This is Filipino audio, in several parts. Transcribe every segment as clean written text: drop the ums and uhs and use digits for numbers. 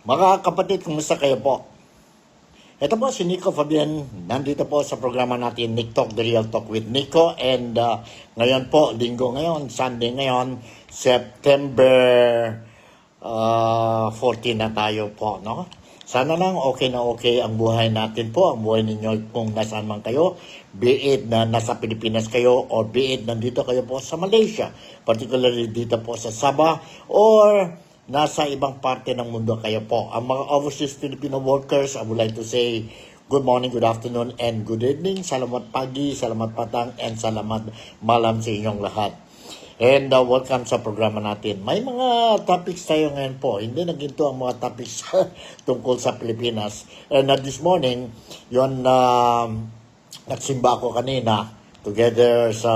Mga kapatid, kumusta kayo po? Ito po si Nico Fabian, nandito po sa programa natin Nick Talk, The Real Talk with Nico. And ngayon po, linggo ngayon, Sunday ngayon, September 14 na tayo po, no? Sana lang okay na okay ang buhay natin po, ang buhay ninyo kung nasaan man kayo, be it na nasa Pilipinas kayo or be it nandito kayo po sa Malaysia, particularly dito po sa Sabah or nasa ibang parte ng mundo kayo po. Ang mga overseas Filipino workers, I would like to say good morning, good afternoon, and good evening. Salamat pagi, salamat patang, and salamat malam sa inyong lahat. And welcome sa programa natin. May mga topics tayo ngayon po. Hindi naginto ang mga topics tungkol sa Pilipinas. And this morning, yun nagsimba ako kanina together sa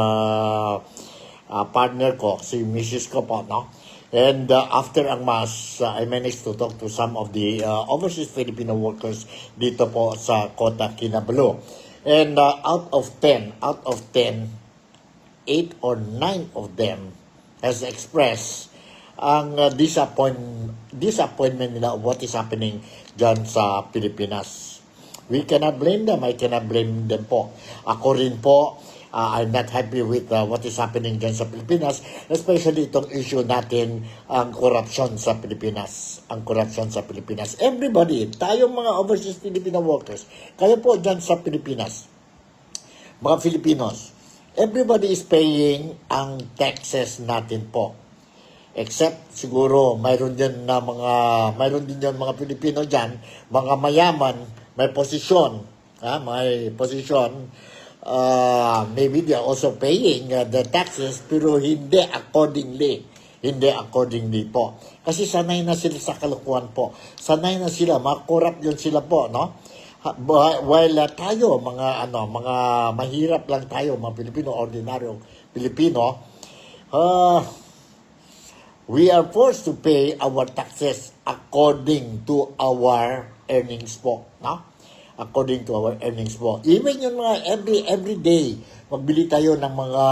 partner ko, si Mrs. ko po, no? And after ang Mass, I managed to talk to some of the overseas Filipino workers dito po sa Kota Kinabalu. And out of 10, 8 or 9 of them has expressed ang disappointment nila of what is happening dyan sa Pilipinas. We cannot blame them. I cannot blame them po. Ako rin po, I'm not happy with what is happening dyan sa Pilipinas, especially itong issue natin, ang corruption sa Pilipinas. Ang corruption sa Pilipinas. Everybody, tayong mga overseas Filipino workers, kayo po dyan sa Pilipinas, mga Filipinos, everybody is paying ang taxes natin po. Except siguro mayroon din yung mga Pilipino diyan, mga mayaman, may posisyon, may posisyon, maybe they are also paying the taxes pero hindi accordingly po. Kasi sanay na sila sa kalukuhan po. Sanay na sila, makorap yun sila po, no? While tayo, mga mahirap lang tayo, mga Pilipino, ordinaryong Pilipino, we are forced to pay our taxes according to our earnings po, no? According to our earnings po. Even yung mga every day, magbili tayo ng mga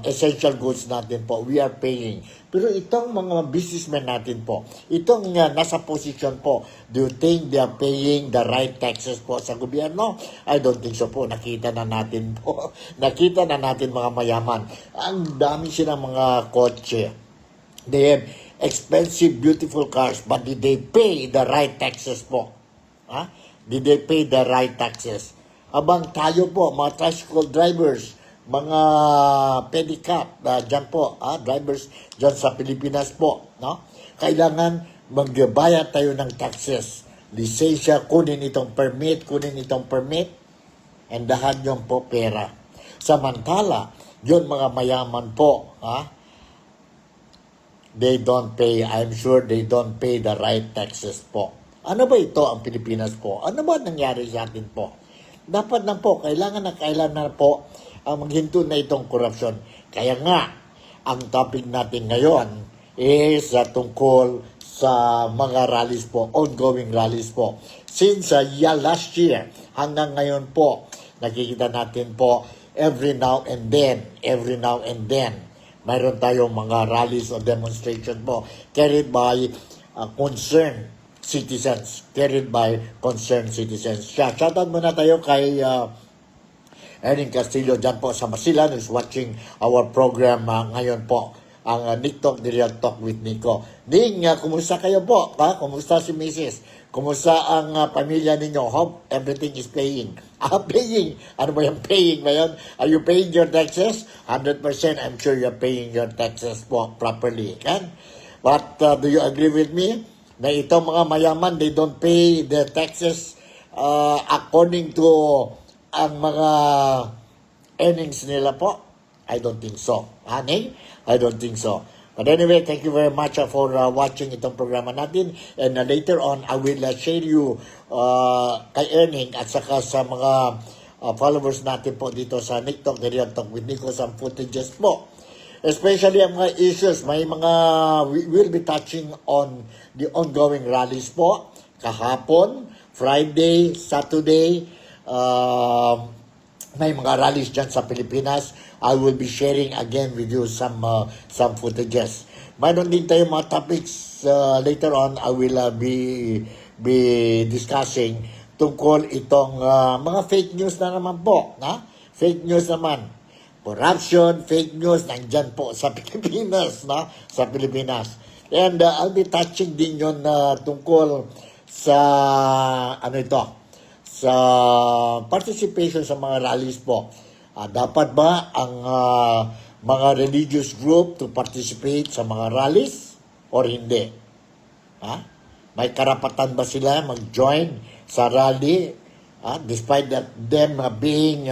essential goods natin po, we are paying. Pero itong mga businessmen natin po, itong nasa position po, do you think they are paying the right taxes po sa gobyerno? I don't think so po. Nakita na natin po. Nakita na natin mga mayaman. Ang dami silang mga kotse. They have expensive, beautiful cars, but did they pay the right taxes po? Did they pay the right taxes? Abang tayo po, mga tricycle drivers, mga pedicab, dyan po, drivers dyan sa Pilipinas po, no? Kailangan magbayad tayo ng taxes. Lisensya, kunin itong permit, and dahan yung po pera. Samantala, yun mga mayaman po, they don't pay, I'm sure they don't pay the right taxes po. Ano ba ito ang Pilipinas po? Ano ba nangyari sa atin po? Dapat na po, kailangan na po maghinto na itong corruption. Kaya nga, ang topic natin ngayon is tungkol sa mga rallies po, ongoing rallies po. Since last year hanggang ngayon po, nakikita natin po every now and then, mayroon tayong mga rallies o demonstration po carried by concerned citizens. Shoutout muna tayo kay Erning Castillo dyan po sa Masilan, who's watching our program ngayon po, ang Nick Talk, The Real Talk with Nico. Ning, kumusta kayo po? Kumusta si Mrs.? Kumusta ang pamilya ninyo? Hope everything is paying. Paying? Ano ba yung paying ba yun? Are you paying your taxes? 100% I'm sure you're paying your taxes po properly. Kan? But do you agree with me? Na itong mga mayaman, they don't pay the taxes according to ang mga earnings nila po? I don't think so. Ning? I don't think so. But anyway, thank you very much for watching itong programa natin. And later on, I will share you kay Erning at saka sa mga followers natin po dito sa Nick Talk, The Real Talk with Nico, some footages po. Especially ang mga issues, we will be touching on the ongoing rallies po. Kahapon, Friday, Saturday, may mga rallies dyan sa Pilipinas. I will be sharing again with you some footages. mayroon din tayong mga topics later on. I will be discussing tungkol itong mga fake news na naman po. Fake news naman. Corruption, fake news, nandyan po sa Pilipinas. Sa Pilipinas. And I'll be touching din yun tungkol sa sa participation sa mga rallies po. Dapat ba ang mga religious group to participate sa mga rallies or hindi? May karapatan ba sila mag-join sa rally? Despite that them being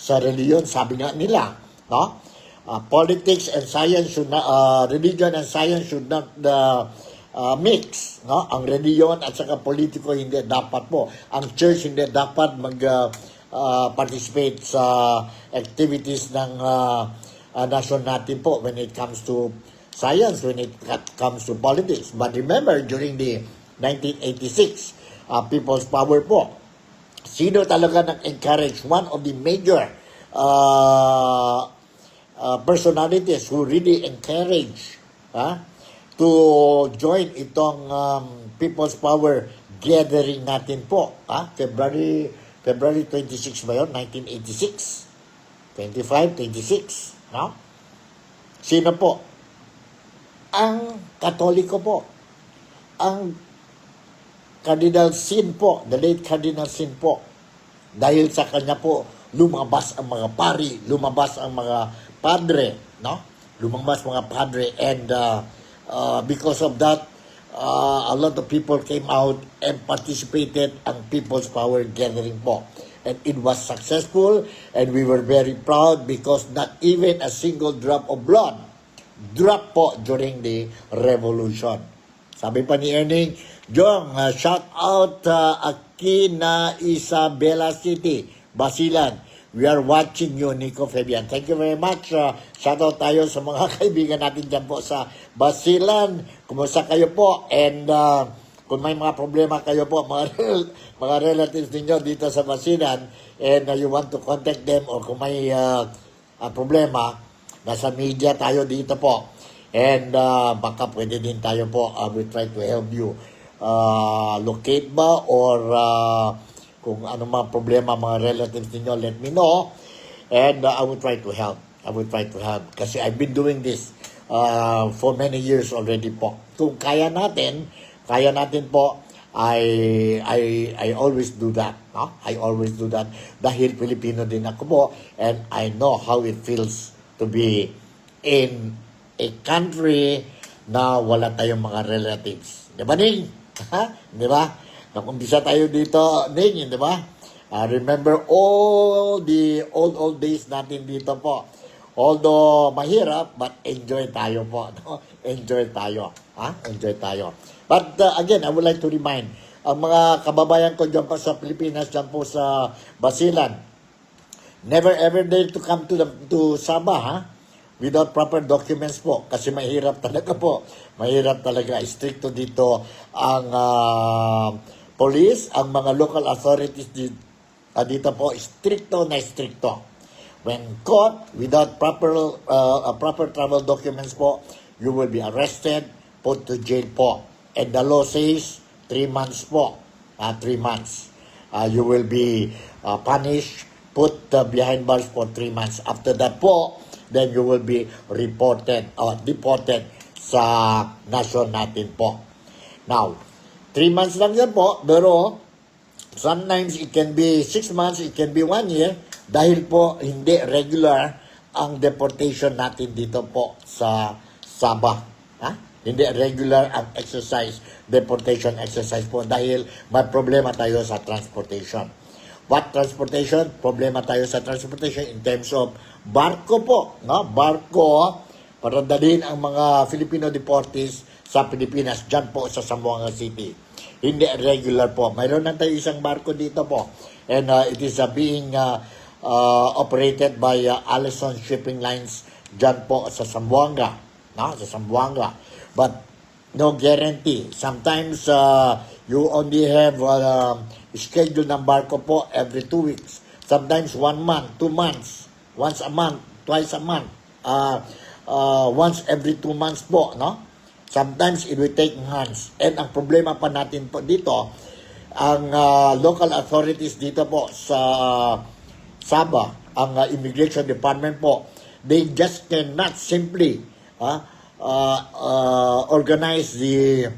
sa reliyon, sabi nga nila, politics and science should not, religion and science should not mix, Ang reliyon at saka politiko hindi dapat po. Ang church hindi dapat participate sa activities ng nation natin po when it comes to science, when it comes to politics. But remember, during the 1986 People's Power po, sino talaga nag-encourage? One of the major personalities who really encourage to join itong People's Power gathering natin po. February 26 ba yun? 1986? 25, 26. Sino po? Ang Katoliko po. Ang Cardinal Sin po, the late Cardinal Sin po. Dahil sa kanya po, lumabas ang mga pari, lumabas ang mga padre, Lumabas mga padre, and because of that, a lot of people came out and participated ang People's Power gathering po. And it was successful, and we were very proud because not even a single drop of blood dropped po during the revolution. Sabi pa ni Erning, Jong, shout out Akina Isabela City, Basilan. We are watching you, Nico Fabian. Thank you very much. Shout out tayo sa mga kaibigan natin dyan po sa Basilan. Kumusta kayo po? And kung may mga problema kayo po, mga relatives ninyo dito sa Basilan, and you want to contact them, or kung may problema, nasa media tayo dito po. And baka pwede din tayo po, we try to help you locate ba, or kung ano mga problema mga relatives ninyo, let me know, and I will try to help. Kasi I've been doing this for many years already po. Kung kaya natin po, I always do that. I always do that dahil Pilipino din ako po, and I know how it feels to be in a country na wala tayong mga relatives. Di ba, Ning? Di ba? Nakumpisa tayo dito, Ning, di ba? Remember all the old days natin dito po. Although mahirap, but enjoy tayo po. Enjoy tayo. Enjoy tayo. But again, I would like to remind ang mga kababayan ko dyan po sa Pilipinas, dyan po sa Basilan, never ever dare to come to Sabah, without proper documents po. Kasi mahirap talaga po. Mahirap talaga. Stricto dito ang police, ang mga local authorities dito po, stricto na stricto. When caught without proper travel documents po, you will be arrested, put to jail po. And the law says 3 months po. 3 months. You will be punished, put behind bars for 3 months. After that po, then you will be reported or deported sa nation natin po. Now, 3 months lang yan po, pero sometimes it can be 6 months, it can be 1 year, dahil po hindi regular ang deportation natin dito po sa Sabah. Hindi regular ang deportation exercise po dahil may problema tayo sa transportation. What transportation? Problema tayo sa transportation in terms of barko po. Barko para dalhin ang mga Filipino deportees sa Pilipinas, dyan po sa Zamboanga City. Hindi regular po. Mayroon na tayo isang barko dito po. And it is being operated by Allison Shipping Lines dyan po sa Zamboanga. Sa Zamboanga. But no guarantee. Sometimes you only have schedule ng barko po every 2 weeks. Sometimes 1 month, 2 months, once a month, twice a month. once every 2 months po, no? Sometimes it will take months. And ang problema pa natin po dito, ang local authorities dito po sa Sabah, ang Immigration Department po, they just cannot simply organize the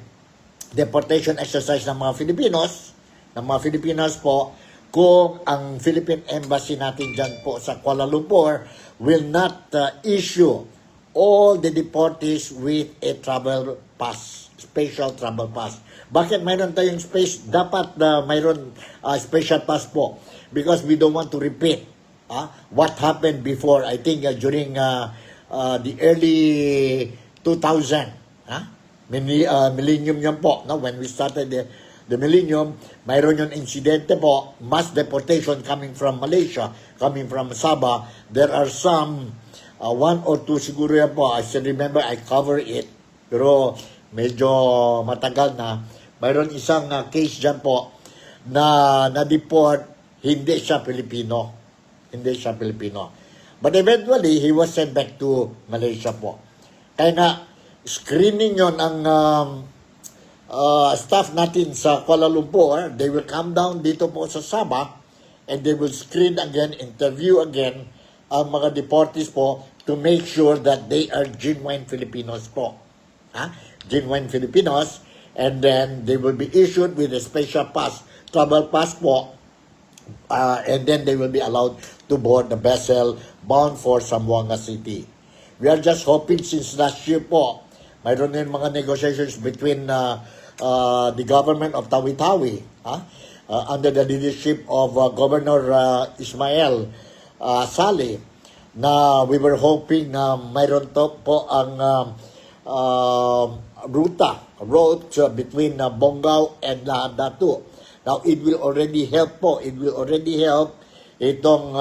deportation exercise ng mga Filipinos po, kung ang Philippine Embassy natin dyan po sa Kuala Lumpur will not issue all the deportees with a travel pass, special travel pass. Bakit mayroon tayong space? Dapat mayroon special pass po, because we don't want to repeat what happened before. I think during the early 2000, millennium yan po, no? When we started the millennium, mayroon yung insidente po, mass deportation coming from Malaysia, coming from Sabah. There are some, 1 or 2 siguro yan po, I still remember, I cover it, pero medyo matagal na. Mayroon isang case dyan po, na na-deport, hindi siya Pilipino. But eventually, he was sent back to Malaysia po. Kaya nga, screening yon ang staff natin sa Kuala Lumpur. They will come down dito po sa Sabah and they will screen again, interview again ang mga deportees po to make sure that they are genuine Filipinos po. Genuine Filipinos, and then they will be issued with a special pass, travel pass po, and then they will be allowed to board the vessel bound for Zamboanga City. We are just hoping since last year po, mayroon din mga negotiations between the government of Tawi-Tawi under the leadership of Governor Ismael Saleh, na we were hoping na mayroon to po ang road between Bongao and Lahad-Datu. Now, it will already help po. It will already help itong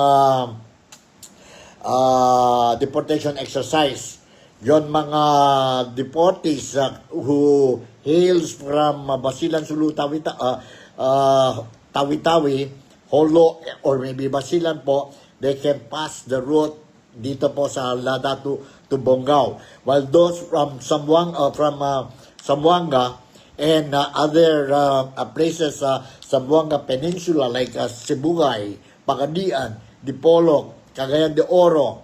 deportation exercise. Yon mga deportees who hails from Basilan, Sulu, Tawi-Tawi, Holo, or maybe Basilan po, they can pass the route dito po sa Lahad-Datu to Bongao. While those from Zamboanga and other places, Zamboanga Peninsula like Sibugay, Pagadian, Dipolog, Cagayan de Oro,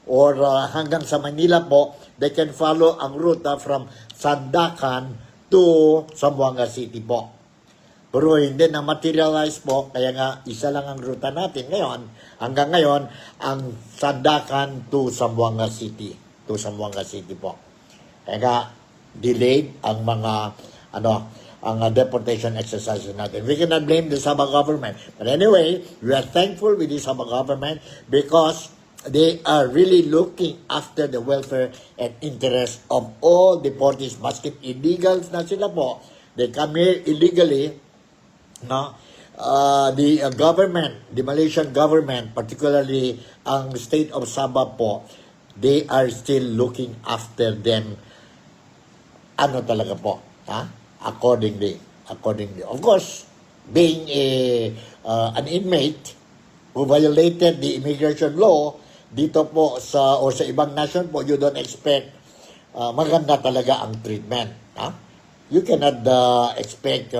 or hanggang sa Manila po, they can follow ang route from Sandakan to Zamboanga City po. Pero hindi na materialize po, kaya nga isa lang ang ruta natin ngayon, hanggang ngayon, ang Sandakan to Zamboanga City. Po. Kaya nga, delayed ang mga, ang deportation exercises natin. We cannot blame the Sabah government. But anyway, we are thankful with the Sabah government because they are really looking after the welfare and interest of all deportees. Maski illegals na sila po, they come here illegally, the government, the Malaysian government, particularly ang state of Sabah po, they are still looking after them. Talaga po, accordingly. Of course, being an inmate who violated the immigration law dito po sa ibang nation po, you don't expect maganda talaga ang treatment. You cannot expect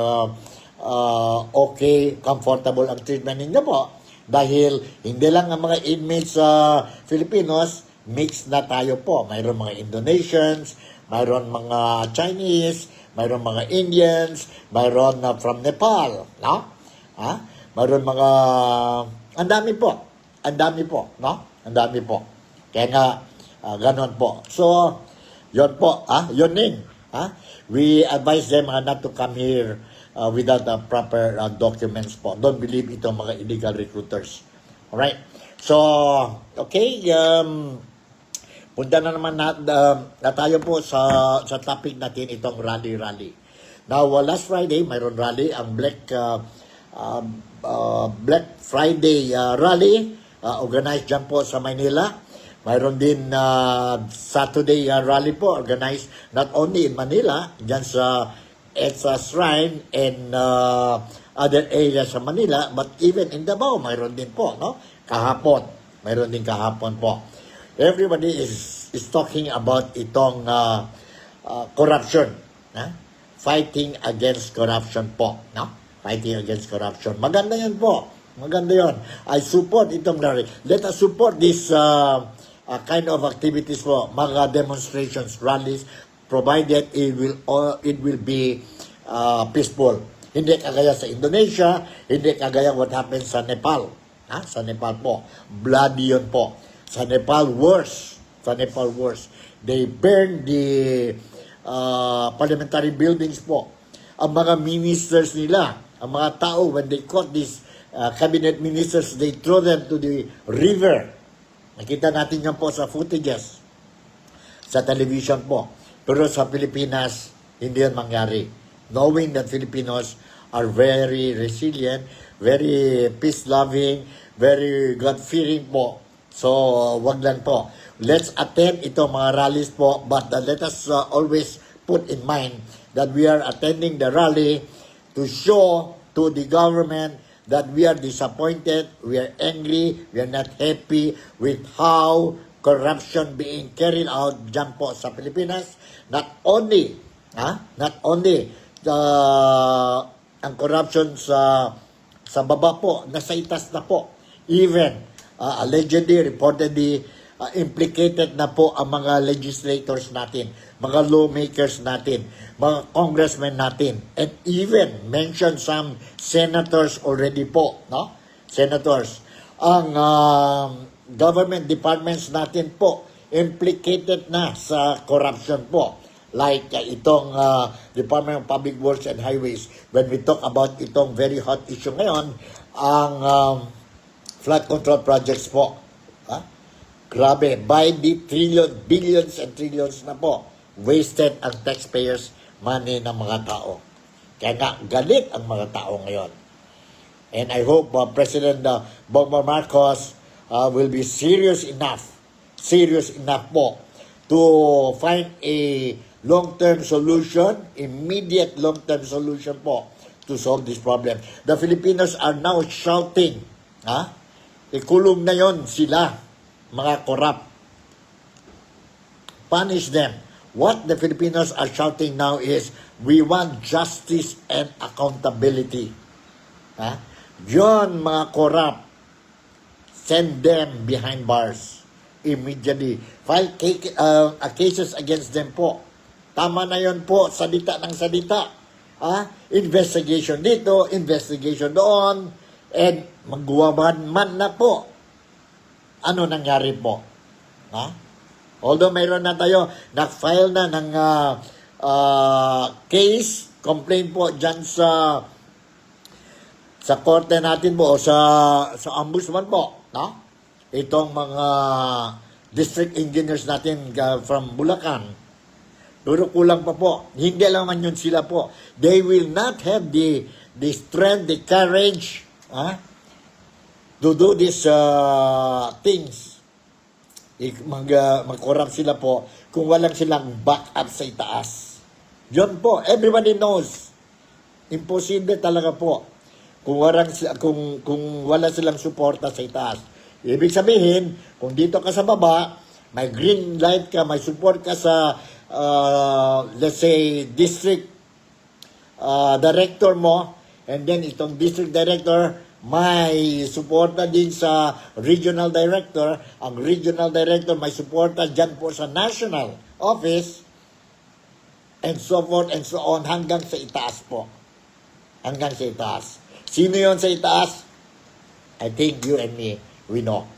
okay, comfortable ang treatment ninyo po. Dahil hindi lang ang mga inmates sa Filipinos, mixed na tayo po. Mayroon mga Indonesians, mayroon mga Chinese, mayroon mga Indians, mayroon from Nepal, mayroon mga, ang dami po, ang dami po. Kaya nga, ganon po. So, yun po, yun din. We advise them not to come here without the proper documents po. Don't believe itong mga illegal recruiters. Alright? So, okay, punta na naman na tayo po sa topic natin, itong rally. Now, last Friday, mayroon rally, ang Black Friday rally, organized dyan po sa Manila. Mayroon din Saturday rally po, organized not only in Manila, dyan sa EDSA Shrine and other areas sa Manila, but even in Davao, mayroon din po, no? Mayroon din kahapon po. Everybody is is talking about itong corruption. Fighting against corruption po. No? Fighting against corruption. Maganda yan po. Maganda yon. I support itong rally. Let us support this kind of activities po. Mga demonstrations, rallies, provided it will be peaceful. Hindi kagaya sa Indonesia, hindi kagaya what happened sa Nepal. Sa Nepal po. Bloody yun po. Sa Nepal, worse. Sa Nepal, worse. They burned the parliamentary buildings po. Ang mga ministers nila, ang mga tao, when they caught these cabinet ministers, they throw them to the river. Nakita natin yan po sa footages, sa television po. Pero sa Pilipinas, hindi yan mangyari. Knowing that Filipinos are very resilient, very peace-loving, very God-fearing po. So, wag lang po. Let's attend itong mga rallies po, but let us always put in mind that we are attending the rally to show to the government that we are disappointed, we are angry, we are not happy with how corruption being carried out dyan po sa Pilipinas. Not only ang corruption sa baba po, nasa itas na po. Even allegedly, reportedly, implicated na po ang mga legislators natin, mga lawmakers natin, mga congressmen natin, and even mention some senators already po, no? Senators. Ang government departments natin po, implicated na sa corruption po. Like itong Department of Public Works and Highways. When we talk about itong very hot issue ngayon, ang flood control projects po. Grabe, by the billions and trillions na po, wasted ang taxpayers' money ng mga tao. Kaya nga, galit ang mga tao ngayon. And I hope President Bongbong Marcos will be serious enough po, to find a long-term solution, immediate long-term solution po, to solve this problem. The Filipinos are now shouting, ikulong na yon sila, mga corrupt. Punish them. What the Filipinos are shouting now is, we want justice and accountability. Yon mga corrupt, send them behind bars immediately. File cases against them po. Tama na yon po, salita ng salita. Investigation dito, investigation doon, and magwawan man na po. Ano nangyari po? Although mayroon na tayo, nag-file na ng case, complaint po dyan sa korte natin po, o sa ombudsman po, itong mga district engineers natin from Bulacan. Pero kulang pa po. Hindi lang man yun sila po. They will not have the strength, the courage, to do these things. Mag-corrupt sila po kung walang silang backup sa itaas. Yun po, everybody knows. Imposible talaga po kung wala silang suporta sa itaas. Ibig sabihin, kung dito ka sa baba, may green light ka, may support ka sa let's say district director mo, and then itong district director may suporta din sa regional director. Ang regional director may suporta dyan po sa national office, and so forth and so on, hanggang sa itaas po. Hanggang sa itaas. Sino yon sa itaas? I think you and me, we know.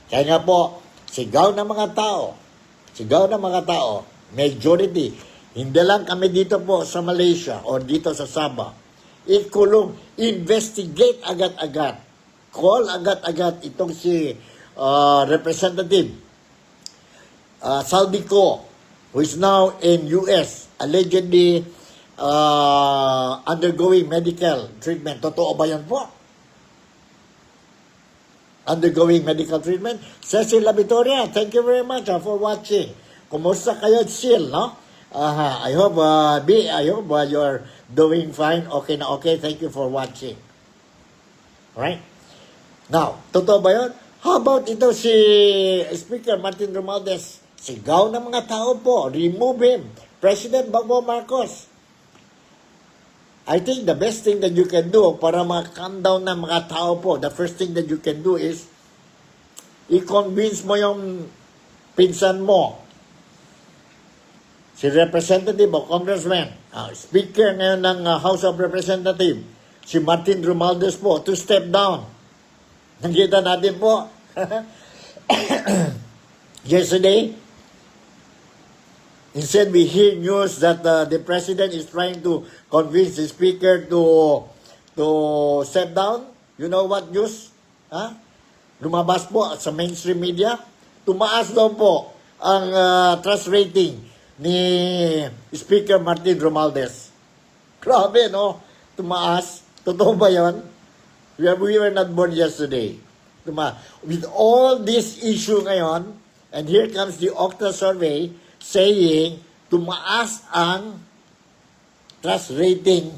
Kaya nga po, sigaw ng mga tao, majority, hindi lang kami dito po sa Malaysia o dito sa Sabah, ikulong, investigate agad-agad, call agad-agad itong si Representative Saldico, who is now in US, allegedly undergoing medical treatment. Totoo ba yan po? Undergoing medical treatment? Cecil Labitoria, thank you very much for watching. Kumusta kayo, Sil, no? I hope you're doing fine. Okay na okay. Thank you for watching. Alright? Now, totoo ba yun? How about ito si Speaker Martin Romualdez Sigaw ng mga tao po, remove him. President Bongbong Marcos. I think the best thing that you can do para ma-calm down ng mga tao po, the first thing that you can do is i-convince mo yung pinsan mo, si Representative o Congressman, Speaker ngayon ng House of Representatives, si Martin Romualdez po, to step down. Nakita natin po, yesterday, instead we hear news that the President is trying to convince the Speaker to step down. You know what news? Lumabas po sa mainstream media, tumaas daw po ang trust rating ni Speaker Martin Romualdez. Grabe, no? Tumaas. Totoo ba yan? We were not born yesterday. With all this issue ngayon, and here comes the Okta survey saying tumaas ang trust rating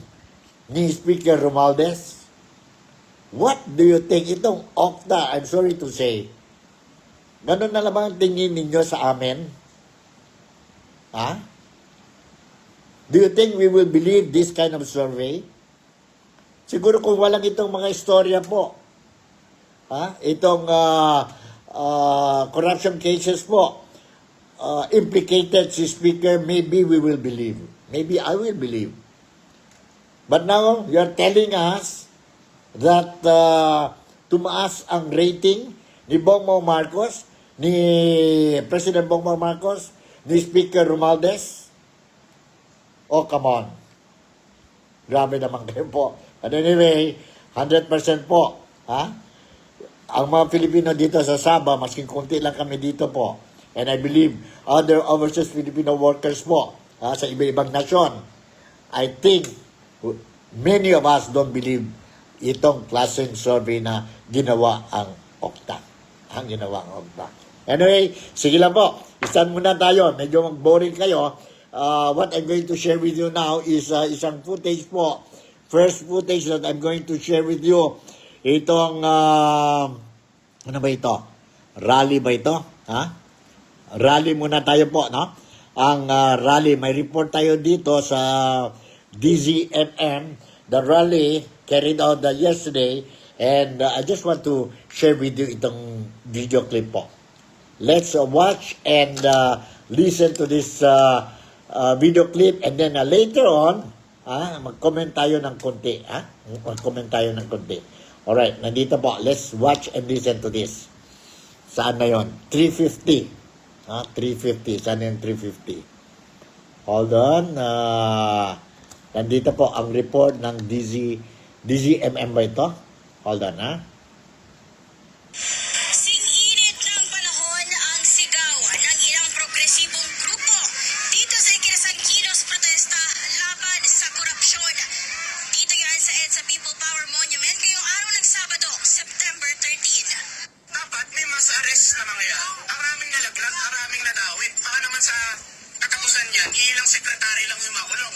ni Speaker Romualdez. What do you think? Itong Okta, I'm sorry to say, ganun na lamang tingin ninyo sa amin? Do you think we will believe this kind of survey? Siguro kung walang itong mga istorya po, itong corruption cases po, implicated si Speaker, maybe we will believe. Maybe I will believe. But now, you're telling us that tumaas ang rating ni Bongbong Marcos, ni President Bongbong Marcos, ni Speaker Romualdez? Oh, come on. Grabe naman kayo po. But anyway, 100% po. Ang mga Pilipino dito sa Sabah, masking konti lang kami dito po. And I believe other overseas Filipino workers po sa iba-ibang nasyon. I think many of us don't believe itong klaseng survey na ginawa ang Okta. Anyway, sige lang po. Isan muna tayo. Medyo mag-boring kayo. What I'm going to share with you now is isang footage po. First footage that I'm going to share with you. Itong, ano ba ito? Rally ba ito? Rally muna tayo po, no? Ang rally, may report tayo dito sa DZMM. The rally carried out yesterday. And I just want to share with you itong video clip po. Let's watch and listen to this video clip, and then later on, mag-comment tayo ng konti. Mag-comment tayo ng konti. Alright, nandito po. Let's watch and listen to this. Saan na yun? 350. 350. Saan yung 350? Hold on. Nandito po ang report ng DZMM ba ito? Hold on, Sing-init ng panahon ang sigawan ng ilang progresibong grupo dito sa ikinasang kilos protesta laban sa korupsyon. Dito yan sa EDSA People Power Monument ngayong araw ng Sabado, September 13. Dapat may mas arrest na mga yan. Maraming nalaglag, maraming nadawit. Baka naman sa katapusan yan, ilang sekretary lang yung makulong.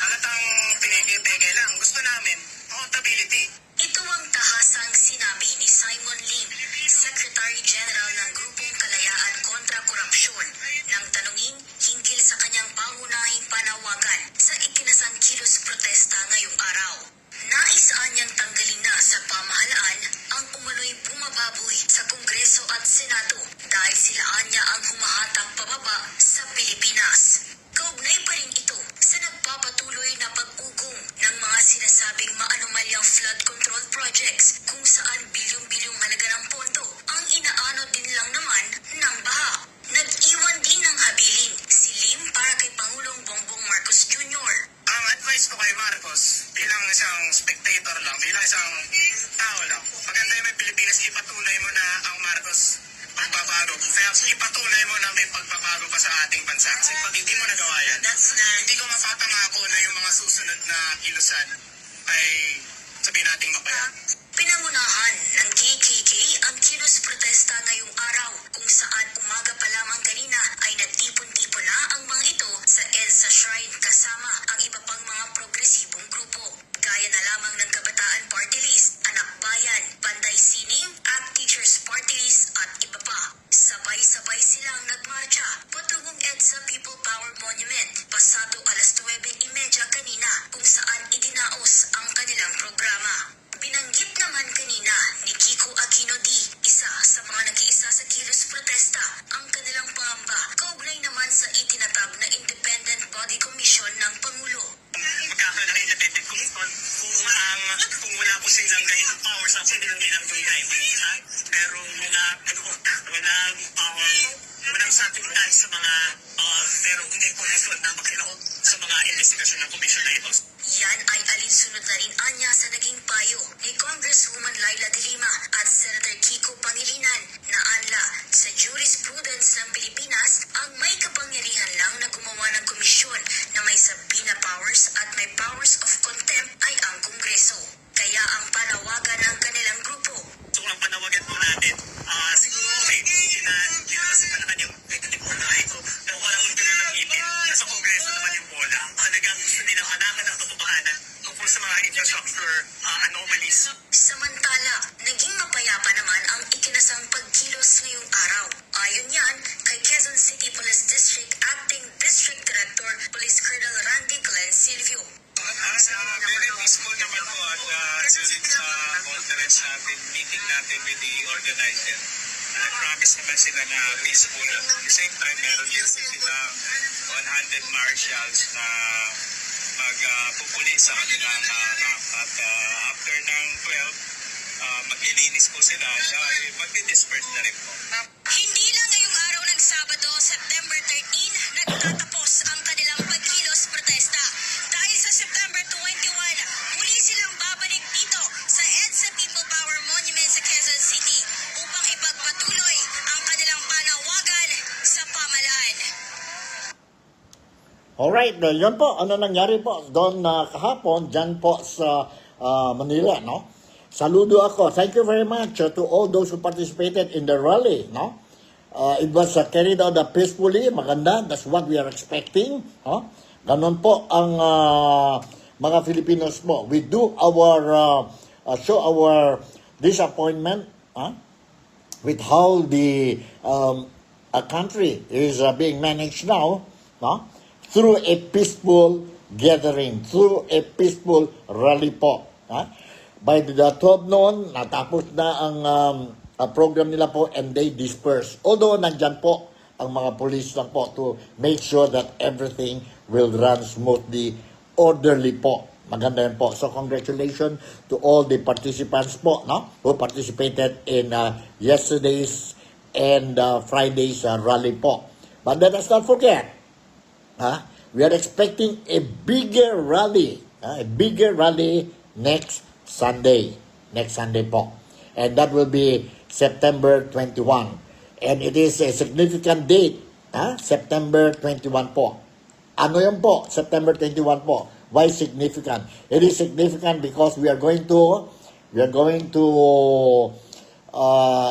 Halatang pinigil-pigil lang. Gusto namin, accountability. Ito ang tahasang sinabi ni Simon Lim, Secretary General ng Grupong Kalayaan kontra Korupsyon, nang tanungin hinggil sa kanyang pangunahing panawagan sa ikinasang kilos protesta ngayong araw. Naisaan niyang tanggalin na sa pamahalaan ang umano'y bumababoy sa Kongreso at Senado dahil silaan niya ang humahatak pababa sa Pilipinas. Kaugnay pa rin ito sa nagpapatuloy na pag-ugong ng mga sinasabing maanomalyang flood control projects kung saan bilyong-bilyong halaga ng pondo ang inaano din lang naman ng baha. Nag-iwan din ng habilin si Lim para kay Pangulong Bongbong Marcos Jr. Ang advice ko kay Marcos, bilang isang spectator lang, bilang isang tao lang, maganda yung may Pilipinas, ipatunay mo na ang Marcos pagbabago. Kaya ipatunay mo na may pagbabago pa sa ating bansa. Kasi pag hindi mo nagawa yan, hindi ko mapapangako na yung mga susunod na kilusan ay sabihin nating mapayag. Pinangunahan ng KKK ang kilos protesta ngayong araw kung saan umaga pa lamang kanina ay nagtipon-tipon na ang mga ito sa EDSA Shrine kasama ang iba pang mga progresibong grupo. Gaya na lamang ng Kabataan Party List, Anak Bayan, Panday Sining at Teachers Party List at iba pa. Sabay-sabay silang nagmarcha makinaot sa mga investigasyon ng komisyon na ito. Yan ay alinsunod na rin anya sa naging payo ni Congresswoman Laila de Lima at Senator Kiko Pangilinan na anla sa jurisprudence ng Pilipinas ang may kapangyarihan lang na gumawa ng komisyon na may subpoena powers at may powers of contempt ay ang Kongreso. Kaya ang panawagan ng kanilang grupo. So ang panawagan po natin, siguro okay, dinalasan naman yung report na ito, pero walang ito na ng ngipin. Nasa Kongreso naman yung bola. Halagang gusto nilang hanakan ng katotohanan tungkol sa mga infrastructure anomalies. Samantala, naging mapayapa naman ang ikinasang pagkilos ngayong araw. Ayon yan kay Quezon City Police District Acting District Director Police Colonel Randy Glenn Silvio. Very peaceful naman po at during sa conference natin, meeting natin with the organizer. Nag-promise naman sila na peaceful. At the same time, meron din po silang 100 marshals na magpupuli sa kanilang rank. At after ng 12, maglilinis po sila dahil mag-disperse na rin po. Hindi lang ngayong araw ng Sabado, September 13, nagtatapos ang kanilang pagkilos protesta. Dahil sa September 21, muli silang babalik dito sa EDSA People Power Monument sa Quezon City upang ipagpatuloy ang kanilang panawagan sa pamalaan. Alright, yun po. Ano nangyari po doon kahapon, dyan po sa Manila, no? Saludo ako. Thank you very much to all those who participated in the rally, no? It was carried out peacefully. Maganda. That's what we are expecting. No? Ganon po ang mga Filipinos po. We do our, show our disappointment with how the country is being managed now, no? Through a peaceful gathering, through a peaceful rally po. By the 12 noon, natapos na ang program nila po and they disperse. Although nandyan po ang mga police lang po to make sure that everything will run smoothly, orderly po. Maganda yun po. So congratulations to all the participants po, no? Who participated in yesterday's and Friday's rally po. But let us not forget, we are expecting a bigger rally next Sunday po. And that will be September 21. And it is a significant date, September 21 po. Ano yun po? September 21 po. Why significant? It is significant because we are going to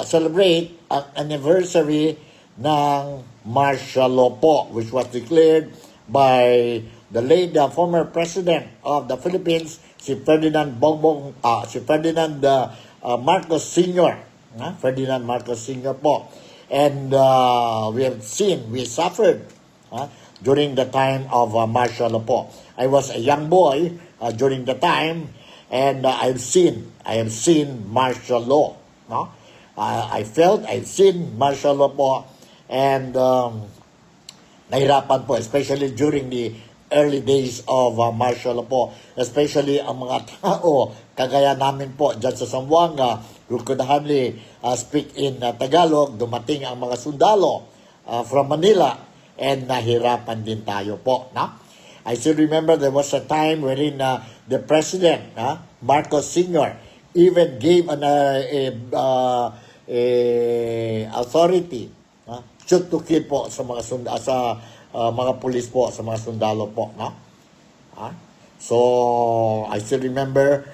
celebrate ang anniversary ng martial law po, which was declared by the late former president of the Philippines, si Ferdinand Marcos Sr. Ferdinand Marcos Sr. po. And we suffered during the time of martial law po. I was a young boy during the time, and I've seen martial law. I've seen martial law po, and nahirapan po, especially during the early days of martial law po. Especially ang mga tao, kagaya namin po dyan sa Zamboanga, who could hardly speak in Tagalog. Dumating ang mga sundalo from Manila, and nahirapan din tayo po. I still remember there was a time wherein the president, Marcos Sr., even gave an authority shoot to kill po sa mga mga pulis po, sa mga sundalo po. So, I still remember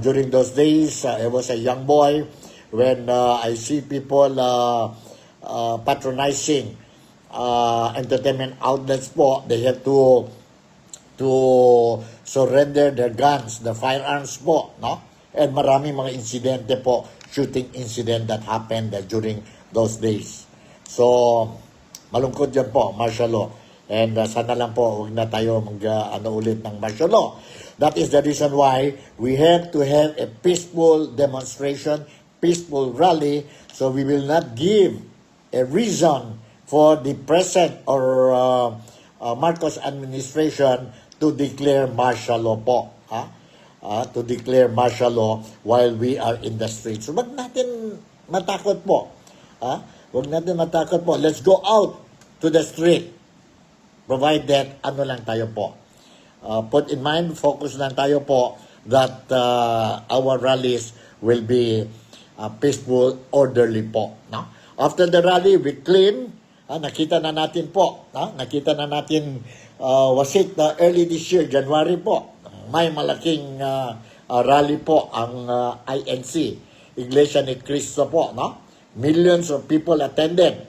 during those days, I was a young boy when I see people patronizing entertainment outlets po. They have to surrender their guns, the firearms po, and maraming mga insidente po, shooting incident that happened during those days. So, malungkot yan po, martial law. And sana lang po, huwag na tayo ulit ng martial law. That is the reason why we have to have a peaceful demonstration, peaceful rally, so we will not give a reason for the present or Marcos administration to declare martial law po. To declare martial law while we are in the streets. So, wag natin matakot po. Wag natin matakot po. Let's go out to the street. provided ano lang tayo po. Put in mind, focus lang tayo po that our rallies will be peaceful, orderly po. No? After the rally, we clean. Nakita na natin po. Nakita na natin, was it early this year, January po. May malaking rally po ang INC, Iglesia ni Cristo po. No? Millions of people attended.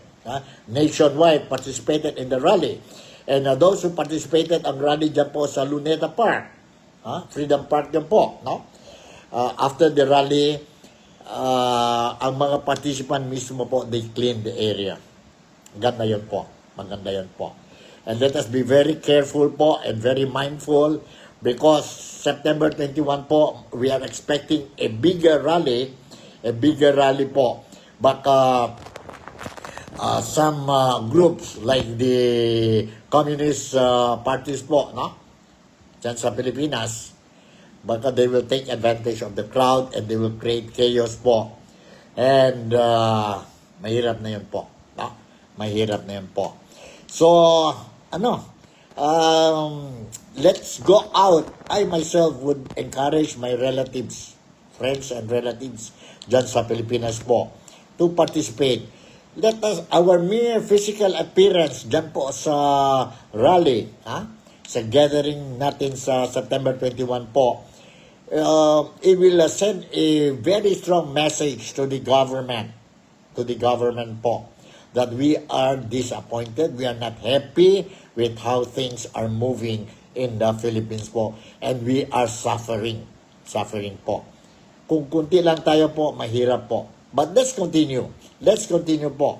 Nationwide participated in the rally. And those who participated ang rally dyan po sa Luneta Park, Freedom Park dyan po, no? After the rally, ang mga participant mismo po, they clean the area. Maganda yun po. Maganda yun po. And let us be very careful po and very mindful because September 21 po, we are expecting a bigger rally po. Baka some groups like the communist parties po, no? Diyan sa Pilipinas, baka they will take advantage of the crowd and they will create chaos po. And mahirap na yun po. No? Mahirap na yun po. So, let's go out. I myself would encourage my relatives, friends and relatives dyan sa Pilipinas po to participate. Let us, our mere physical appearance dyan po sa rally, sa gathering natin sa September 21 po, it will send a very strong message to the government po, that we are disappointed, we are not happy with how things are moving in the Philippines po, and we are suffering po. Kung kunti lang tayo po, mahirap po. But let's continue po.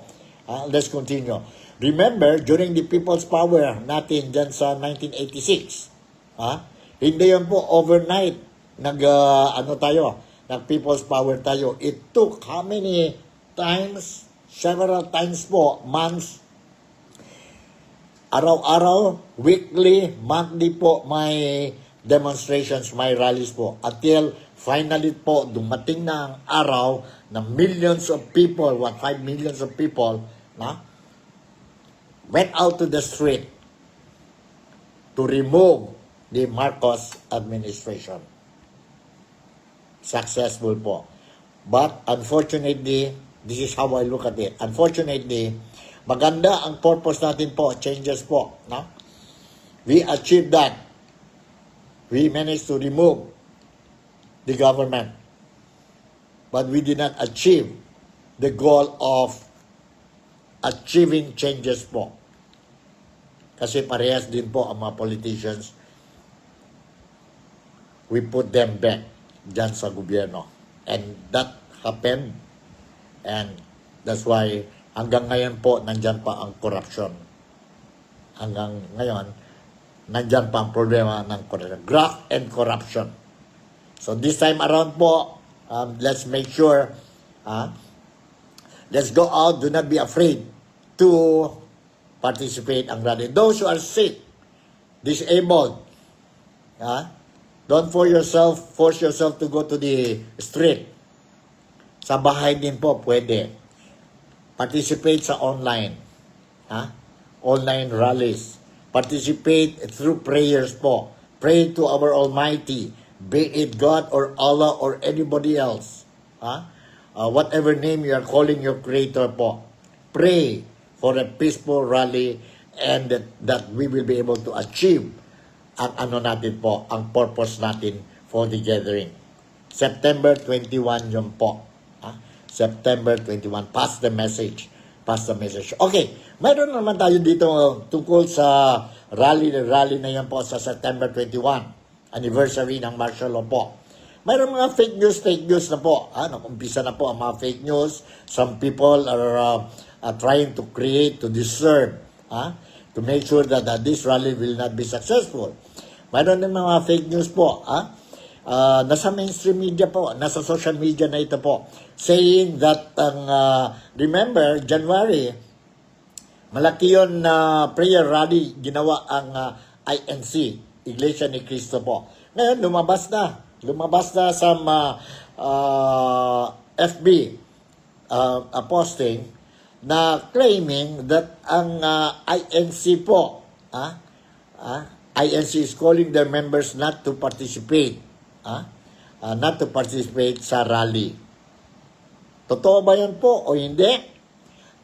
Let's continue. Remember, during the People's Power natin dyan sa 1986, hindi yan po overnight nag-People's Power tayo. It took how many times? Several times po, months, araw-araw, weekly, monthly po, may demonstrations, may rallies po. Until finally po, dumating na ang araw na millions of people, 5 millions of people, went out to the street to remove the Marcos administration. Successful po. But unfortunately, this is how I look at it. Unfortunately, maganda ang purpose natin po, changes po. No? We achieved that. We managed to remove the government. But we did not achieve the goal of achieving changes po. Kasi parehas din po ang mga politicians. We put them back dyan sa gobyerno. And that happened. And that's why hanggang ngayon po, nandyan pa ang corruption. Hanggang ngayon, nandyan pa ang problema ng corruption. Graft and corruption. So this time around po, let's make sure, let's go out, do not be afraid to participate ang rally. Those who are sick, disabled, don't force yourself to go to the street. Sa bahay din po, pwede. Participate sa online. Online rallies. Participate through prayers po. Pray to our Almighty, be it God or Allah or anybody else. Whatever name you are calling your Creator po. Pray for a peaceful rally and that we will be able to achieve ang natin po, ang purpose natin for the gathering. September 21 yun po. September 21. Pass the message. Okay. Mayroon naman tayo dito tungkol sa rally na yan po sa September 21. Anniversary ng martial law po. Mayroon mga fake news na po. Nakumpisa na po ang mga fake news. Some people are trying to create, to discern, to make sure that this rally will not be successful. Mayroon din mga fake news po. Nasa mainstream media po, nasa social media na ito po, saying that remember, January, malaki yun na prayer rally ginawa ang INC, Iglesia ni Cristo po. Ngayon, lumabas na sa FB posting na claiming that ang INC po INC is calling their members not to participate. Not to participate sa rally. Totoo ba yan po o hindi?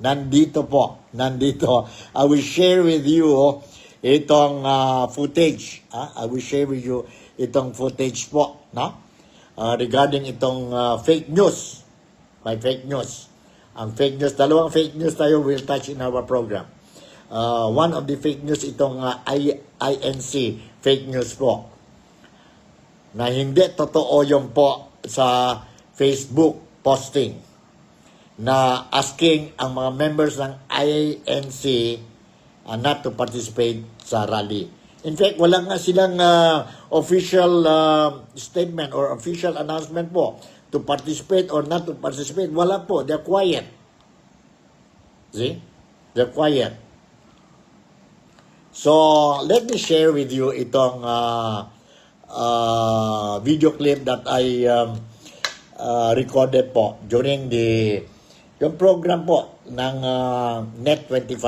Nandito po. Nandito. I will share with you itong footage. I will share with you itong footage po. Regarding itong fake news. May fake news. Ang fake news, dalawang fake news tayo will touch in our program. One of the fake news, itong INC fake news po. Na hindi totoo yung po sa Facebook posting na asking ang mga members ng INC not to participate sa rally. In fact, wala nga silang official statement or official announcement po to participate or not to participate. Wala po. They're quiet. See? They're quiet. So, let me share with you itong video clip that I recorded po during yung program po ng Net25.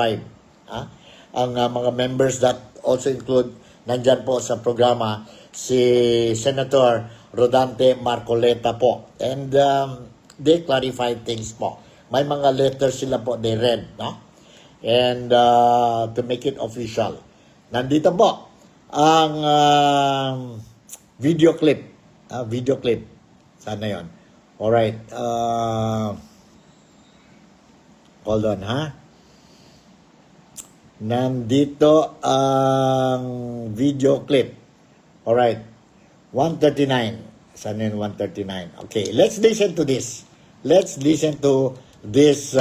Ang mga members that also include, nandyan po sa programa, si Senator Rodante Marcoleta po. And they clarified things po. May mga letters sila po, they read, and to make it official. Nandito po ang video clip. Video clip. Sana yun. Alright. Hold on, Nandito ang video clip. Alright. 139. Sana yun, 139. Okay, let's listen to this. Let's listen to this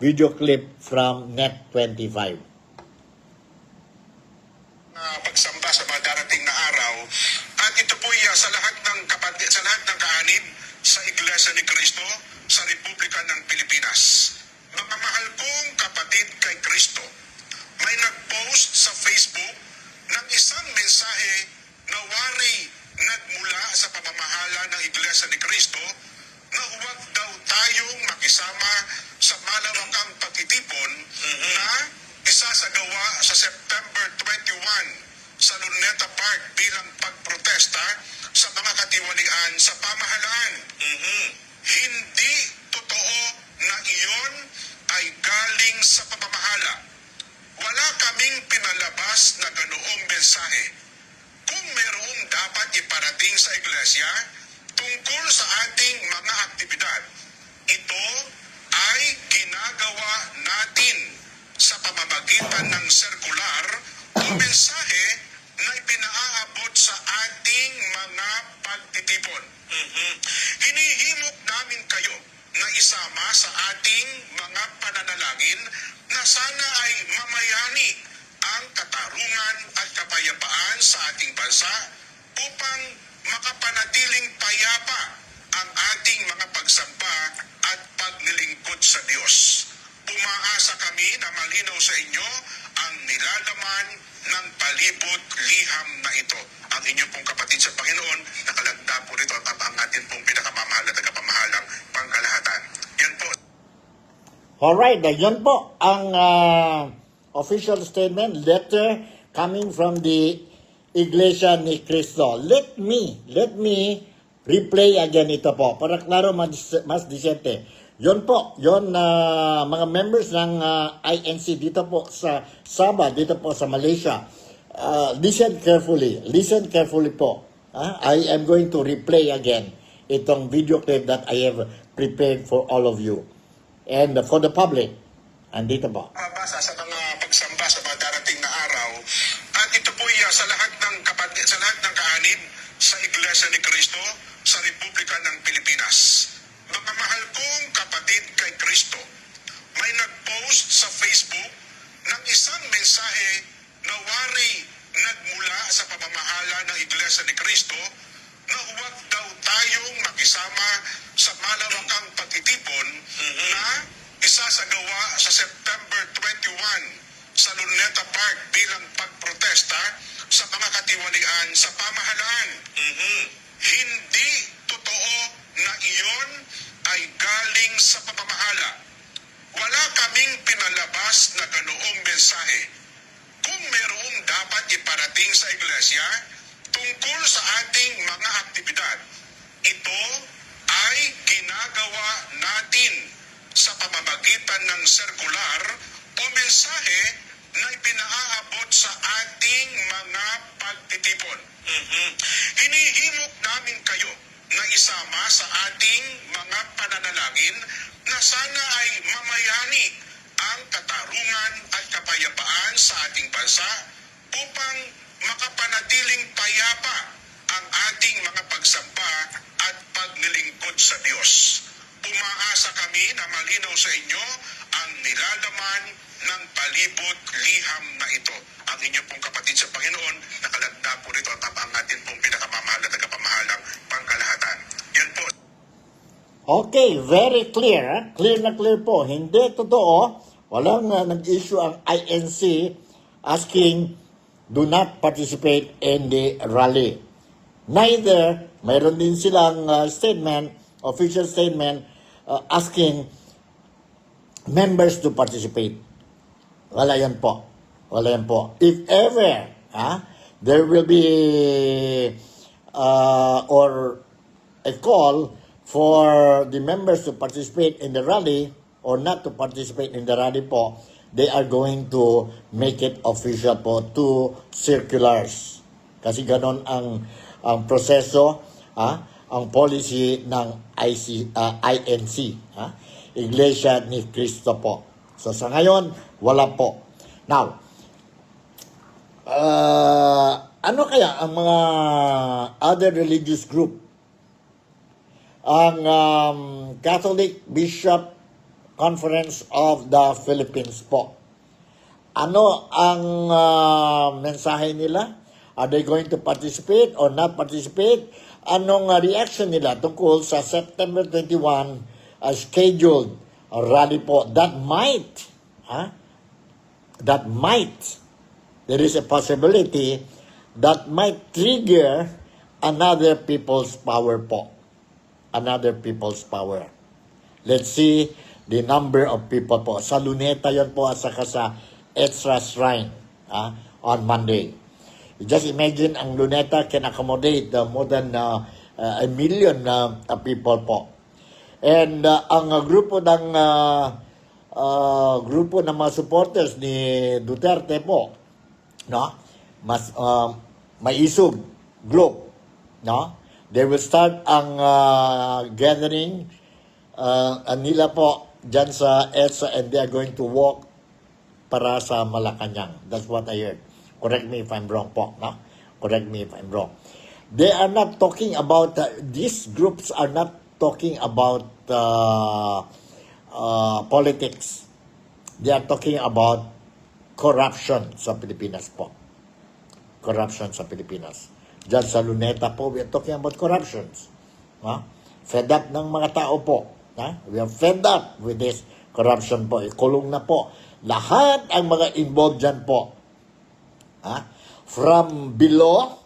video clip from Net25. Pagsamba sa mga darating na araw, at ito po sa lahat ng kapatid, sa lahat ng kaanib sa Iglesia ni Cristo sa Republika ng Pilipinas. Mga mahal kong kapatid kay Cristo, may nag-post sa Facebook ng isang mensahe na wari nagmula sa pamamahala ng Iglesia ni Cristo na huwag daw tayong makisama sa malawakang pagtitipon na isasagawa sa September 21 sa Luneta Park bilang pagprotesta sa mga katiwalian sa pamahalaan. Hindi totoo na iyon ay galing sa pamamahala. Wala kaming pinalabas na ganoong mensahe. Kung mayroong dapat iparating sa iglesia tungkol sa ating mga aktibidad, ito ay ginagawa natin sa pamamagitan ng sirkular o mensahe na ipinaaabot sa ating mga pagtitipon. Hinihimok namin kayo na isama sa ating mga pananalangin na sana ay mamayani ang katarungan at kapayapaan sa ating bansa upang makapanatiling payapa ang ating mga pagsamba at paglilingkod sa Diyos. Umaasa kami na malinaw sa inyo ang nilalaman ng palibot liham na ito. Ang inyong pong kapatid sa Panginoon, nakalagda po rito ang ating pong pinakamamahal at nagkapamahalang pangkalahatan. Yan po. Alright, yun po ang official statement, letter coming from the Iglesia ni Cristo. Let me replay again ito po para klaro mas disente. Yun po, yun mga members ng INC dito po sa Sabah, dito po sa Malaysia. Listen carefully po. I am going to replay again itong video clip that I have prepared for all of you. And for the public, andito po. Mabasa sa mga pagsamba sa mga darating na araw, at ito po sa lahat ng kapatid, sa lahat ng kaanib sa Iglesia ni Cristo sa Republika ng Pilipinas. Mga mahal kong kapatid kay Cristo, may nag-post sa Facebook ng isang mensahe na wari nagmula sa pamamahala ng Iglesia ni Cristo na huwag daw tayong makisama sa malawakang pagtitipon na isasagawa sa September 21 sa Luneta Park bilang pagprotesta sa mga katiwalian sa pamahalaan. Hindi totoo na iyon ay galing sa pamamahala. Wala kaming pinalabas na ganoong mensahe. Kung dapat iparating sa iglesia tungkol sa ating mga aktibidad. Ito ay ginagawa natin sa pamamagitan ng sirkular o mensahe na ipinaaabot sa ating mga pagtitipon. Hinihimok namin kayo na isama sa ating mga pananalangin na sana ay mamayani ang katarungan at kapayapaan sa ating bansa upang makapanatiling payapa ang ating mga pagsamba at paglilingkod sa Diyos. Umaasa kami na malinaw sa inyo ang nilalaman ng palibot liham na ito. Ang inyong pong kapatid sa Panginoon, nakalagda po rito at ang atin pong pinakamamahal at nagpamahalang pangkalahatan. Yan po. Okay, very clear. Clear na clear po. Hindi totoo. Walang nag-issue ang INC asking do not participate in the rally. Neither, mayroon din silang statement, official statement, asking members to participate. Wala yan po. Wala yan po. If ever, there will be or a call for the members to participate in the rally or not to participate in the rally po, they are going to make it official po to circulars. Kasi ganon ang proseso, ang policy ng INC, Iglesia ni Cristo po. So sa ngayon, wala po. Now, ano kaya ang mga other religious group? Ang Catholic Bishop Conference of the Philippines po. Ano ang mensahe nila? Are they going to participate or not participate? Anong reaction nila tungkol sa September 21 scheduled rally po that might, there is a possibility that might trigger another people's power po. Another people's power. Let's see the number of people po. Sa Luneta yon po at saka sa Extra Shrine on Monday. Just imagine ang Luneta can accommodate more than a million people po. And ang grupo ng mga supporters ni Duterte po, no? Mas maisog group, no? They will start ang gathering nila po dyan sa EDSA and they are going to walk para sa Malacanang. That's what I heard. Correct me if I'm wrong po, no? Correct me if I'm wrong. They are not talking about, these groups are not talking about politics. They are talking about corruption sa Pilipinas po. Corruption sa Pilipinas. Diyan sa Luneta po, we are talking about corruptions. Fed up ng mga tao po. We are fed up with this corruption po. Ikulong na po. Lahat ang mga involved dyan po. From below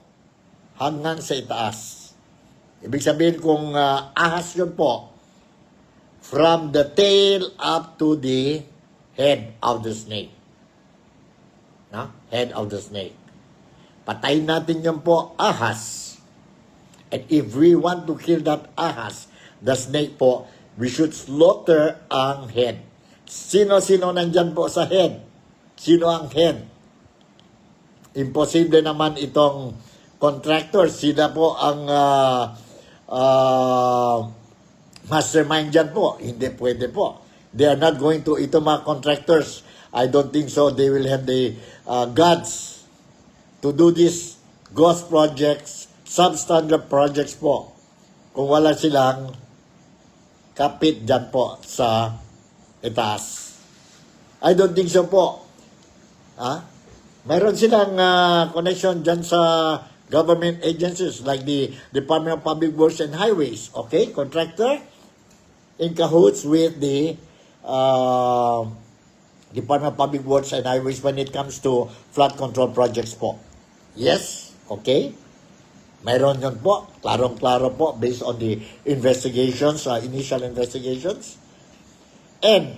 hanggang sa itaas. Ibig sabihin kung ahas yun po, from the tail up to the head of the snake. Head of the snake. Patayin natin yun po, ahas. And if we want to kill that ahas, the snake po, we should slaughter ang head. Sino-sino nandyan po sa head? Sino ang head? Imposible naman itong contractor. Sila po ang mastermind dyan po. Hindi pwede po. They are not going to, ito mga contractors, I don't think so. They will have the guts to do these ghost projects, substandard projects po. Kung wala silang kapit dyan po sa itaas. I don't think so po. Mayroon silang connection dyan sa government agencies like the Department of Public Works and Highways. Okay, contractor in cahoots with the Department of Public Works and Highways when it comes to flood control projects po. Yes, okay. Mayroon yun po, klarong-klaro po, based on the investigations, initial investigations. And,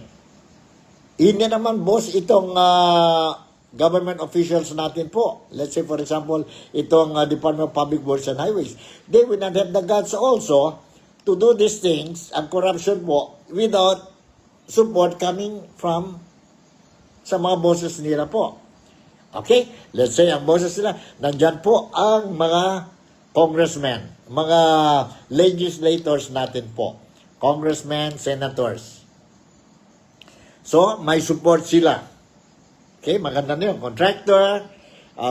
hindi naman boss itong government officials natin po, let's say for example, itong Department of Public Works and Highways, they will not have the guts also to do these things, ang corruption po, without support coming from sa mga bosses nila po. Okay? Let's say, ang bosses nila, nandyan po ang mga congressmen, mga legislators natin po. Congressmen, senators. So, may support sila. Okay? Maganda na yun. Contractor,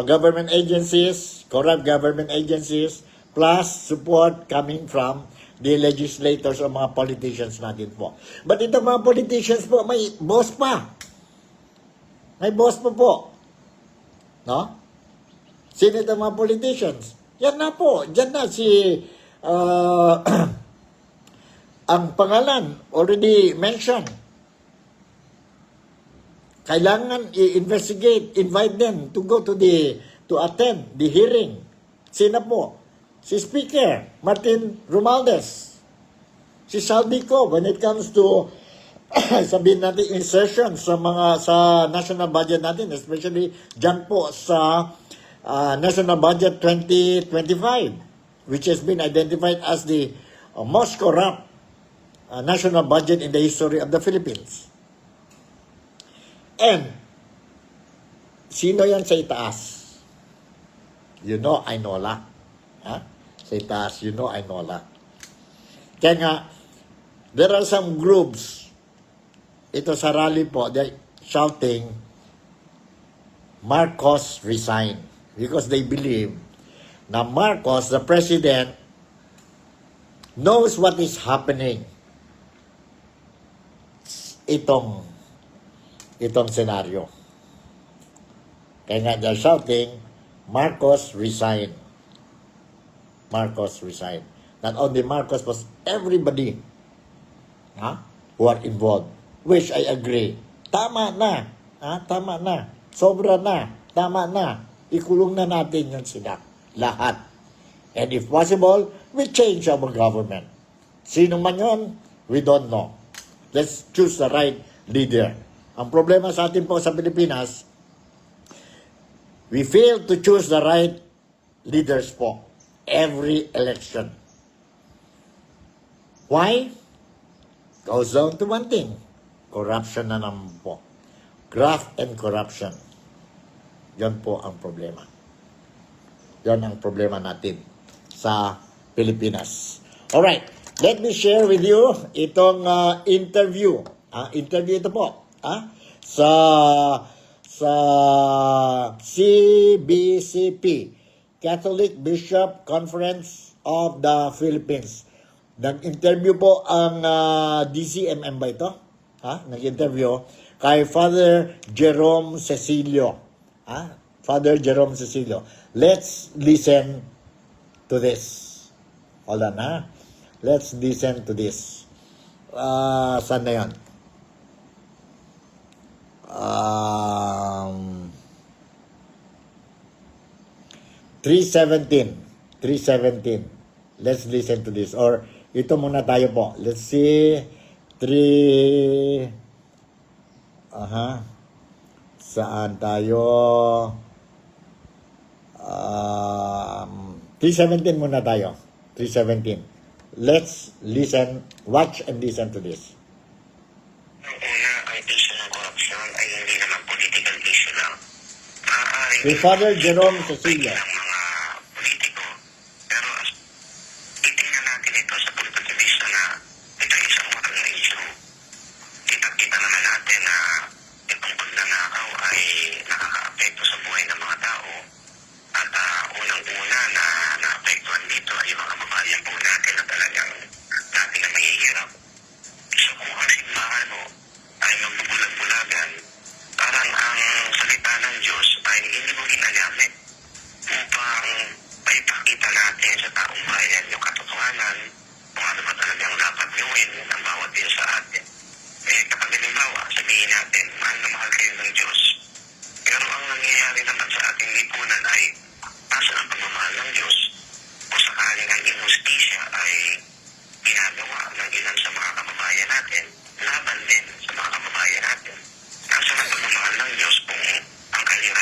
government agencies, corrupt government agencies, plus support coming from the legislators o mga politicians natin po. But itong mga politicians po, may boss pa. May boss pa po. No? Sino itong mga politicians? Yan na po. Diyan na si ang pangalan already mentioned. Kailangan i-investigate, invite them to go to attend the hearing. Sino po? Si Speaker Martin Romualdez. Si Saldico when it comes to sabihin natin insertion sa national budget natin, especially dyan po sa national budget 2025, which has been identified as the most corrupt national budget in the history of the Philippines. And sino yan sa itaas? You know, I know la. Ha? Sa itaas, you know, I know la. Kaya nga, there are some groups, ito sa rally po, they're shouting, Marcos resign. Because they believe na Marcos, the president, knows what is happening. Itong senaryo. Kaya nga they're shouting, Marcos resign. Marcos resign. Not only Marcos, but everybody who are involved. Which I agree. Tama na. Tama na. Sobra na. Tama na. Ikulong na natin yun sila. Lahat. And if possible, we change our government. Sino man yun, we don't know. Let's choose the right leader. Ang problema sa atin po sa Pilipinas, we fail to choose the right leaders po. Every election. Why? Goes down to one thing. Corruption na naman po. Graft and corruption. Yan po ang problema. Yan ang problema natin sa Pilipinas. Alright, let me share with you itong interview. Interview ito po. Sa CBCP, Catholic Bishop Conference of the Philippines. Nag-interview po ang DCMM ba ito? Nag-interview kay Father Jerome Cecilio. Father Jerome Cecilio. Let's listen to this. Hold on, Let's listen to this. Saan na yan? 3:17. Let's listen to this. Or ito muna tayo po. Let's see. 3. Saan tayo? 3:17 muna tayo. 3:17. Let's listen, watch and listen to this. Ang una, ang issue ng corruption ay hindi naman political issue lang. Maaaring Si Father Jerome Cecilio. ng mga politiko. Pero titingnan natin ito sa pagpapabisa na ito ay isang malaking issue. Kita-kita naman natin na itong pagnanakaw ay nakaka-apekto sa buhay ng mga tao. At unang-una na naapektuhan dito ay yung mga kababayan po natin na talagang natin na mahihirap. So kung ang simbahan ay magbubulag-bulagan, parang ang salita ng Diyos ay hindi mo ginagamit upang maipakita natin sa taong bayan yung katotohanan kung ano ba talagang dapat gawin ng bawat isa sa atin. Kapag halimbawa, sabihin natin, mahal na mahal kayo ng Diyos. Pero ang nangyayari naman sa ating lipunan ay nasa ang pagmamahal ng Diyos o sakaling ang injustisya ay ginagawa ng ilan sa mga kababayan natin, laban din sa mga kababayan natin. Nasa ang pagmamahal ng Diyos kung ang kanyang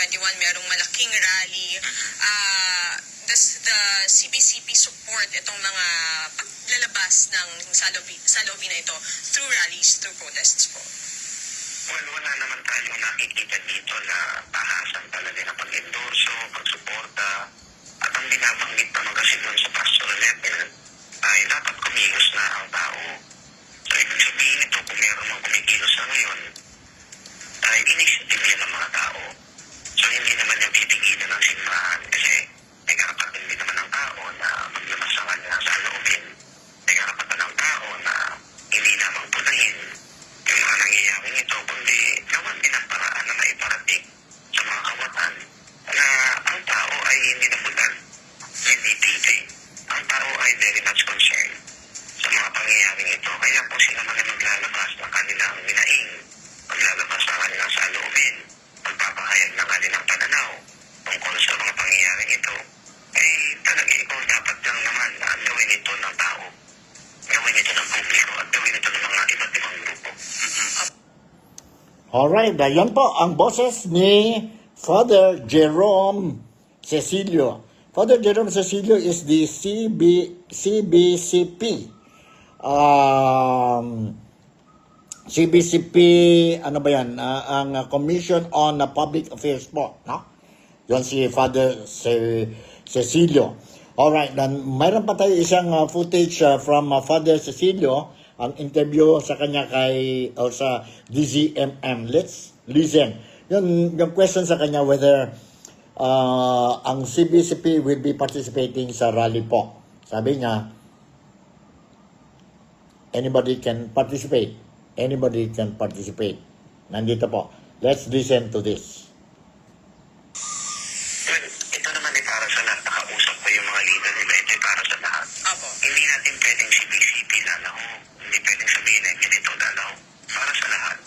2021, merong malaking rally. Does the CBCP support itong mga paglalabas ng saloobin na ito through rallies, through protests po? Well, wala naman tayong nakikita dito na tahasan talaga na pag-endorso, pagsuporta. At ang binabanggit naman kasi doon sa pastoral level ay dapat kumilos na ang tao. So, ibig sabihin ito, kung meron mga kumikilos na ngayon, ay initiative yan ng mga tao. So, hindi naman yung titigilan ng simbahan kasi may karapatan din naman ng tao na maglabas sa kanya sa loobin. May karapatan ng tao na hindi lamang punahin yung mga nangyayaring ito, kundi gawan din ang paraan na maiparating sa mga kawatan na ang tao ay hindi nabulan, hindi titi. Ang tao ay very much concerned sa mga pangyayaring ito. Kaya po sila man ay maglalabas ng kanilang minaing, maglalabas ng kanilang saloobin, magpapahayag ng kanilang pananaw tungkol sa mga pangyayaring ito. Eh, talaga ikaw dapat lang naman na gawin ito ng tao, gawin ito ng publiko, at gawin ito ng mga iba't ibang grupo. Alright, yan po ang boses ni Father Jerome Cecilio. Father Jerome Cecilio is the CBCP. CBCP, ano ba yan? Ang Commission on Public Affairs po, no? Yan si Father Cecilio. Alright, then mayroon pa tayo isang footage from Father Cecilio, ang interview sa kanya o sa DZMM. Let's listen. Yung question sa kanya whether ang CBCP will be participating sa rally po. Sabi niya, anybody can participate. Anybody can participate. Nandito po. Let's listen to this. Well, ito naman ay para sa lahat. Nakausap ko yung mga leader nila. Ito ay para sa lahat. Opo. Hindi natin pwedeng CBCP lalaho. Hindi pwedeng sabihin na ganito lalaho. Para sa lahat.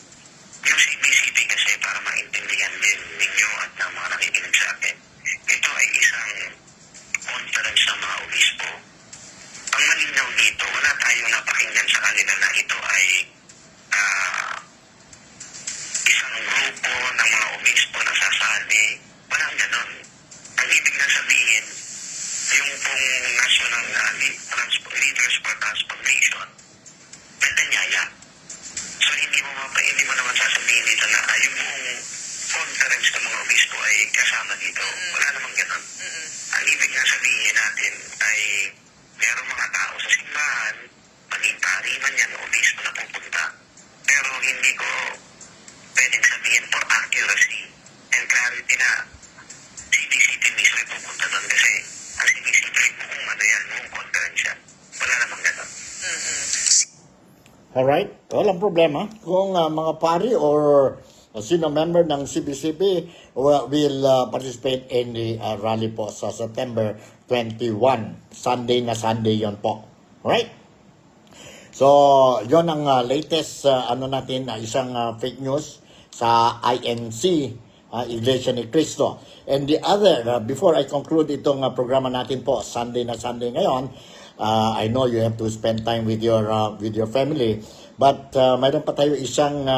Yung CBCP kasi para maintindihan din ninyo at ng mga nakikinig sa atin. Ito ay isang conference ng mga obispo. Ang malinaw dito, wala tayong napakinggan sa kanila na ito ay isang grupo ng mga obispo na sasali. Walang ganon. Ang ibig na sabihin, yung pong National Leaders for Transformation, may tanyaya. So hindi mo naman sasabihin dito na yung buong conference ng mga obispo ay kasama dito. Wala namang ganon. Ang ibig na sabihin natin ay merong mga tao sa simbahan, maging pari man yan, obispo na pupunta. Pero hindi ko pwedeng sabihin for accuracy and clarity na CBCP mismo ay pupunta doon kasi ang CBCP ay buong conference yan. Wala namang ganon. Alright? Walang problema. Kung mga pari or sino member ng CBCP will participate in the rally po sa September 21. Sunday na Sunday yon po. Alright? So, yon ang latest natin, isang fake news sa INC, Iglesia ni Cristo. And the other, before I conclude itong programa natin po, Sunday na Sunday ngayon, I know you have to spend time with your family, but mayroon pa tayo isang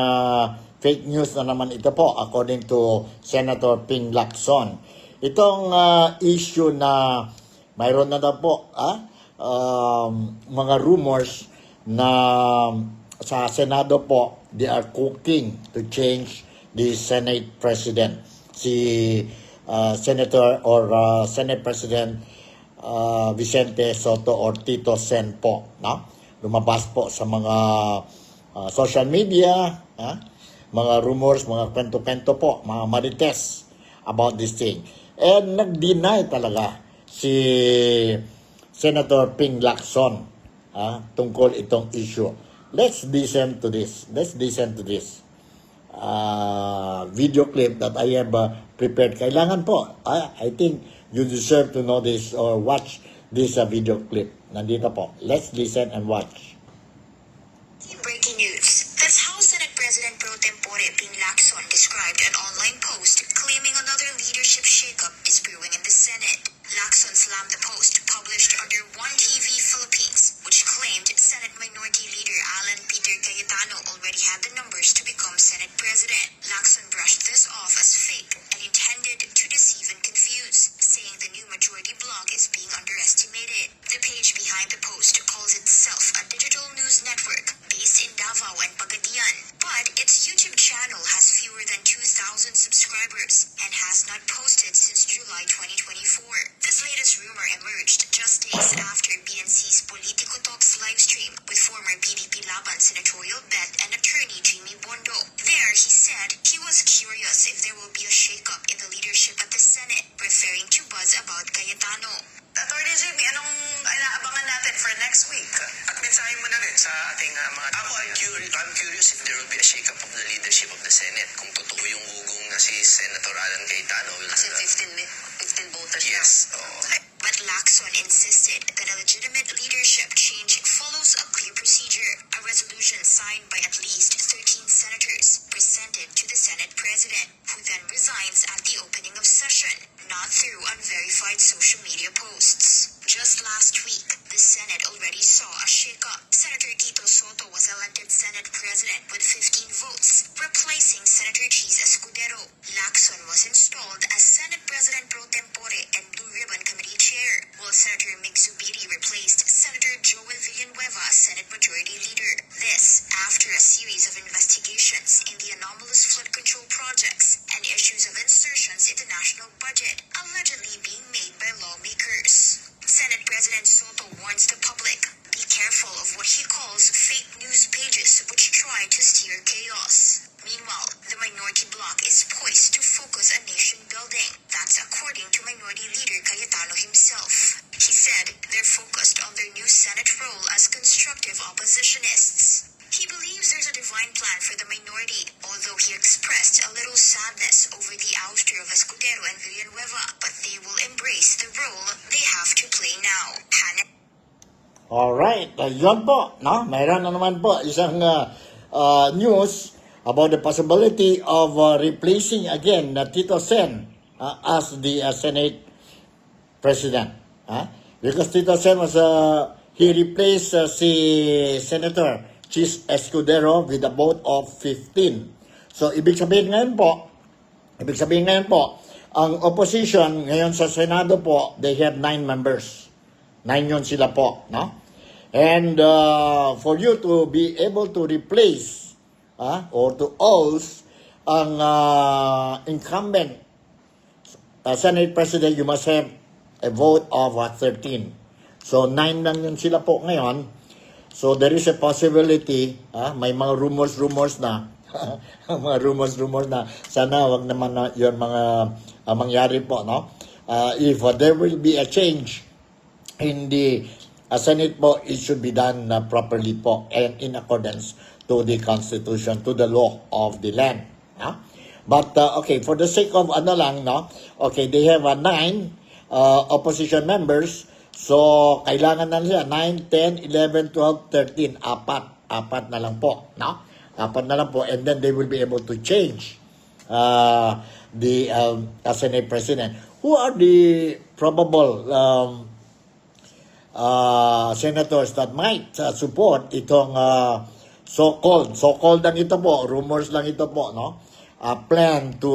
fake news na naman ito po, according to Senator Ping Lacson. Itong issue na mayroon na daw po mga rumors na sa Senado po, they are cooking to change the Senate President. Si Senator or Senate President Vicente Soto or Tito Sen po, no? Lumabas po sa mga social media, mga rumors, mga kwento-kwento po, mga marites about this thing. And nag-deny talaga si Senator Ping Lacson tungkol itong issue. Let's listen to this. Video clip that I have prepared. Kailangan po, I think you deserve to know this or watch this video clip. Nandito po. Let's listen and watch. Breaking news. That's how Senate President Pro Tempore Ping Lacson described an online post claiming another leadership shakeup is brewing in the Senate. Lacson slammed the post published under 1TV Philippines, which claimed Senate Minority Leader Alan Peter Cayetano already had the numbers to become Senate President. Lacson brushed this off as fake and intended to deceive and confuse, saying the new majority bloc is being underestimated. The page behind the post calls itself a digital news network based in Davao and Pagadian, but its YouTube channel has fewer than 2,000 subscribers and has not posted since July 2024. This latest rumor emerged just days after BNC's Politico Talks livestream with former PDP Laban senatorial bet and attorney Jimmy Bondo. There, he said he was curious if there will be a shakeup in the leadership at the Senate, referring to buzz about Cayetano. Attorney Jimmy, anong inaabangan natin for next week? At mensahe mo na rin sa ating mga... I'm curious if there will be a shake-up of the leadership of the Senate. Kung totoo yung ugong na si Senator Alan Cayetano. As in 15 voters Yes. But Lacson insisted that a legitimate leadership change follows a clear procedure, a resolution signed by at least 13 senators, presented to the Senate President, who then resigns at the opening of session, not through unverified social media posts. Just last week, the Senate already saw a shakeup. Senator Tito Soto was elected Senate President with 15 votes, replacing Senator Cheese Escudero. Lacson was installed as Senate President pro tempore and Blue Ribbon Committee Chair, while Senator Mig Zubiri replaced Senator Joel Villanueva as Senate Majority Leader. This after a series of investigations in the anomalous flood control projects and issues of insertions in the national budget allegedly being made by lawmakers. Senate President Soto warns the public, be careful of what he calls fake news pages which try to steer chaos. Meanwhile, the minority bloc is poised to focus on nation building. That's according to Minority Leader Cayetano himself. He said they're focused on their new Senate role as constructive oppositionists. He believes there's a divine plan for the minority, although he expressed a little sadness over the ouster of Escudero and Villanueva, but they will embrace the role they have to play now. Alright, yun po, no? Mayroon na naman po isang news about the possibility of replacing again Tito Sen as the Senate President. Because Tito Sen was, he replaced si Senator Cheese Escudero with a vote of 15. So, ibig sabihin ngayon po, ang opposition ngayon sa Senado po, they have 9 members. 9 yun sila po, no? And for you to be able to replace or to oust ang incumbent Senate President, you must have a vote of 13. So, 9 lang yun sila po ngayon. So, there is a possibility, may mga rumors na, mga rumors na, sana wag naman na yun mga mangyari po, no? If there will be a change in the Senate po, it should be done properly po and in accordance to the Constitution, to the law of the land. But, okay, for the sake of okay, they have 9 opposition members. So, kailangan na nila 9, 10, 11, 12, 13, apat na lang po, no? Apat na lang po, and then they will be able to change the Senate President. Who are the probable senators that might support itong so-called lang ito po, rumors lang ito po, no? Plan to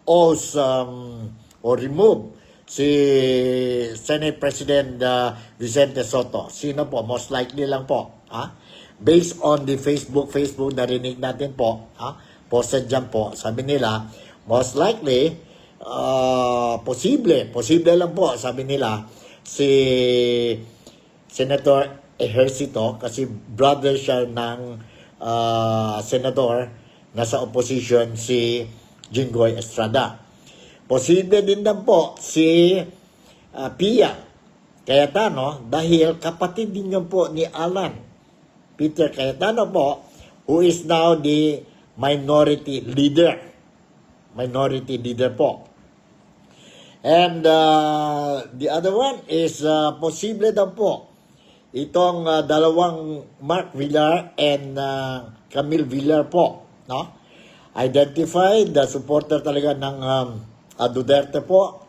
oust or remove si Senate President Vicente Soto. Sino po? Most likely lang po. Based on the Facebook narinig natin po, posted dyan po, sabi nila, most likely, posible lang po, sabi nila, si Senator Ejercito, kasi brother siya ng senador na sa opposition, si Jinggoy Estrada. Posible din na po si Pia Cayetano dahil kapatid din yun po ni Alan Peter Cayetano po, who is now the minority leader po. And the other one is posible daw po itong dalawang Mark Villar and Camille Villar po, no? Identified, the supporter talaga ng Duterte po,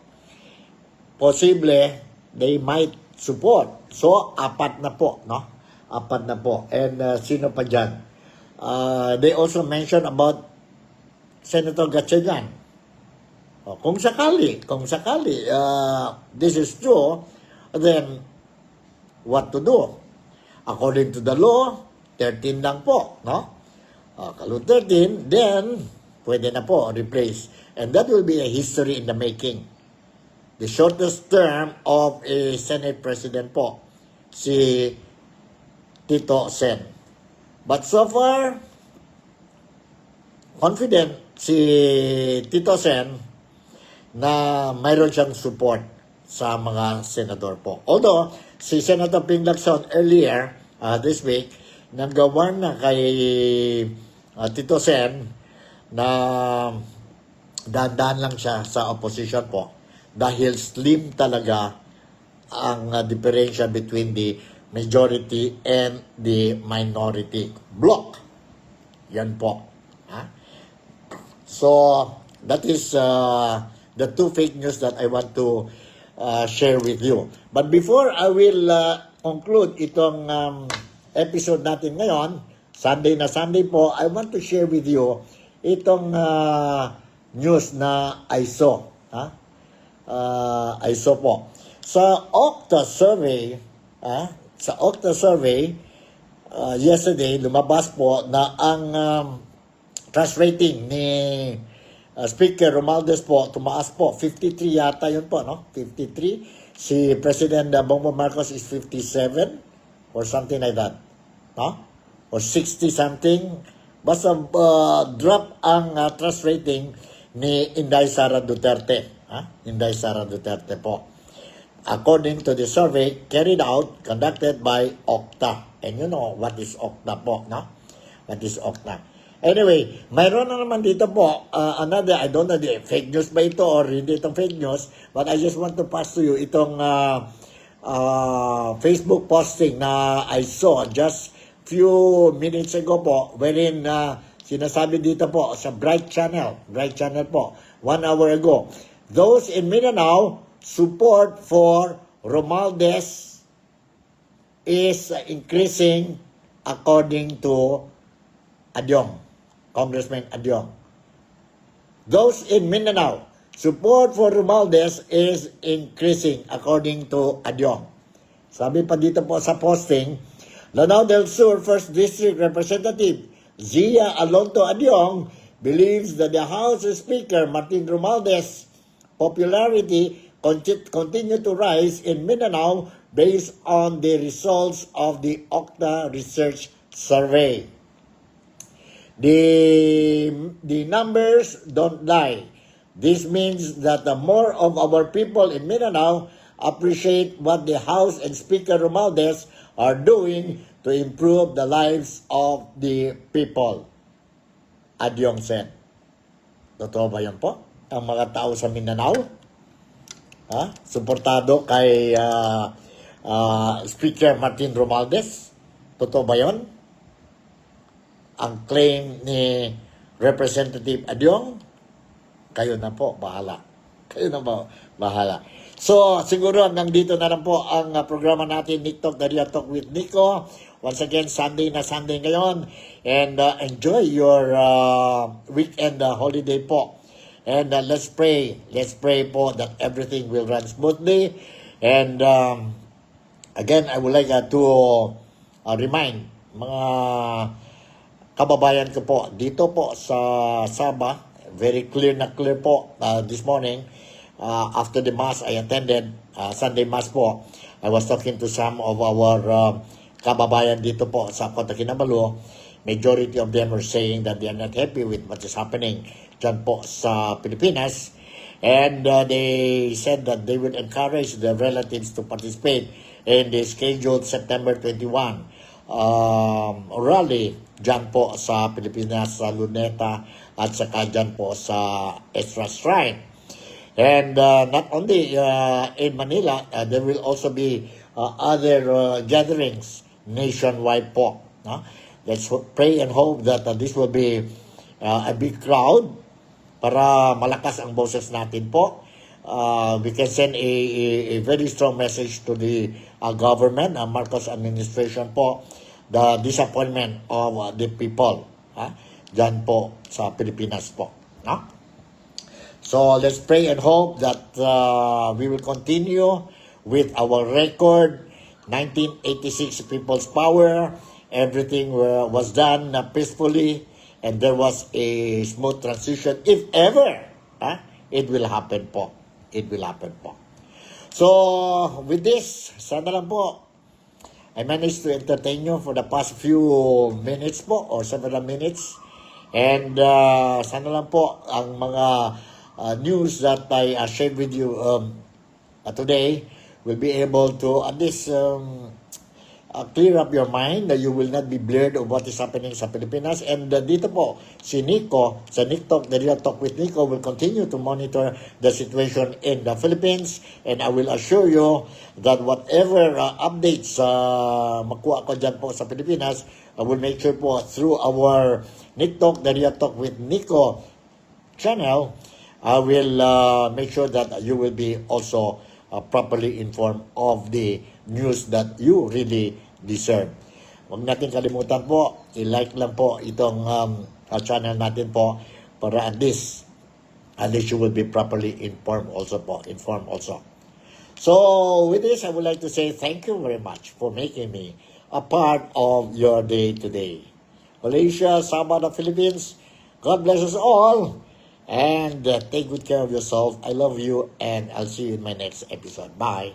posible they might support. So, apat na po, no? Apat na po. And sino pa dyan? They also mentioned about Senator Gatchalian. Kung sakali, this is true, then what to do? According to the law, 13 lang po, no? Kalau 13, then pwede na po replace. And that will be a history in the making. The shortest term of a Senate President po, si Tito Sen. But so far, confident si Tito Sen na mayroon siyang support sa mga senador po. Although, si Senator Ping Lacson earlier this week, nag-warn na kay Tito Sen na dahan lang siya sa opposition po dahil slim talaga ang diferensya between the majority and the minority bloc. Yan po. So, that is the two fake news that I want to share with you. But before I will conclude itong episode natin ngayon, Sunday na Sunday po, I want to share with you itong news na I saw. I saw po. Sa Okta survey, yesterday, lumabas po na ang trust rating ni Speaker Romualdez po, tumaas po. 53 yata yun po, no? 53. Si President Bongbong Marcos is 57 or something like that. No? Or 60 something. Basta drop ang trust rating ni Inday Sara Duterte. Inday Sara Duterte po. According to the survey carried out, conducted by Okta. And you know what is Okta po, no? What is Okta? Anyway, mayroon na naman dito po, another, I don't know, fake news ba ito or hindi itong fake news, but I just want to pass to you itong Facebook posting na I saw just few minutes ago po, wherein sinasabi dito po sa Bright Channel po, 1 hour ago, those in Mindanao support for Romualdez is increasing according to Adyong, Congressman Adyong. Those in Mindanao, support for Romualdez is increasing according to Adyong. Sabi pa dito po sa posting, Lanao del Sur 1st District Representative Zia Alonto Adyong believes that the House Speaker Martin Romualdez popularity continue to rise in Mindanao based on the results of the Okta Research Survey. The numbers don't lie. This means that the more of our people in Mindanao appreciate what the House and Speaker Romualdez are doing to improve the lives of the people. Adyong said. Totoo ba yan po? Ang mga tao sa Mindanao? Suportado kay Speaker Martin Romualdez? Totoo ba yun? Ang claim ni Representative Adyong? Kayo na po, bahala. Kayo na po, bahala. So, siguro hanggang dito na lang po ang programa natin, Nick The Real Talk with Nico. Once again, Sunday na Sunday ngayon. And enjoy your weekend holiday po. And let's pray. Let's pray po that everything will run smoothly. And again, I would like to remind mga kababayan ko po dito po sa Sabah. Very clear po this morning. After the Mass, I attended Sunday Mass po. I was talking to some of our kababayan dito po sa Kota Kinabalu. Majority of them are saying that they are not happy with what is happening dyan po sa Pilipinas. And they said that they will encourage their relatives to participate in the scheduled September 21 rally dyan po sa Pilipinas, sa Luneta at saka dyan po sa Extra Shrine. And not only in Manila, there will also be other gatherings nationwide po. Let's pray and hope that this will be a big crowd para malakas ang boses natin po. we can send a very strong message to the government, Marcos administration po, the disappointment of the people dyan po sa Pilipinas po. No? So let's pray and hope that we will continue with our record, 1986 People's Power. Everything was done peacefully, and there was a smooth transition, if ever. It will happen po. It will happen po. So, with this, sana lang po, I managed to entertain you for the past few minutes po, or several minutes. And sana lang po, ang mga news that I shared with you today will be able to at least clear up your mind, that you will not be blurred of what is happening sa Pilipinas. And dito po, si Nico, sa NikTok, The Real Talk with Nico, will continue to monitor the situation in the Philippines. And I will assure you that whatever updates makuha ko dyan po sa Pilipinas, I will make sure po through our NikTok, The Real Talk with Nico channel, I will make sure that you will be also properly informed of the news that you really deserve. Huwag natin kalimutan po, i-like lang po itong channel natin po para at least you will be properly informed also po. So, with this, I would like to say thank you very much for making me a part of your day today. Malaysia, Sabah, the Philippines, God bless us all. And take good care of yourself. I love you, and I'll see you in my next episode. Bye.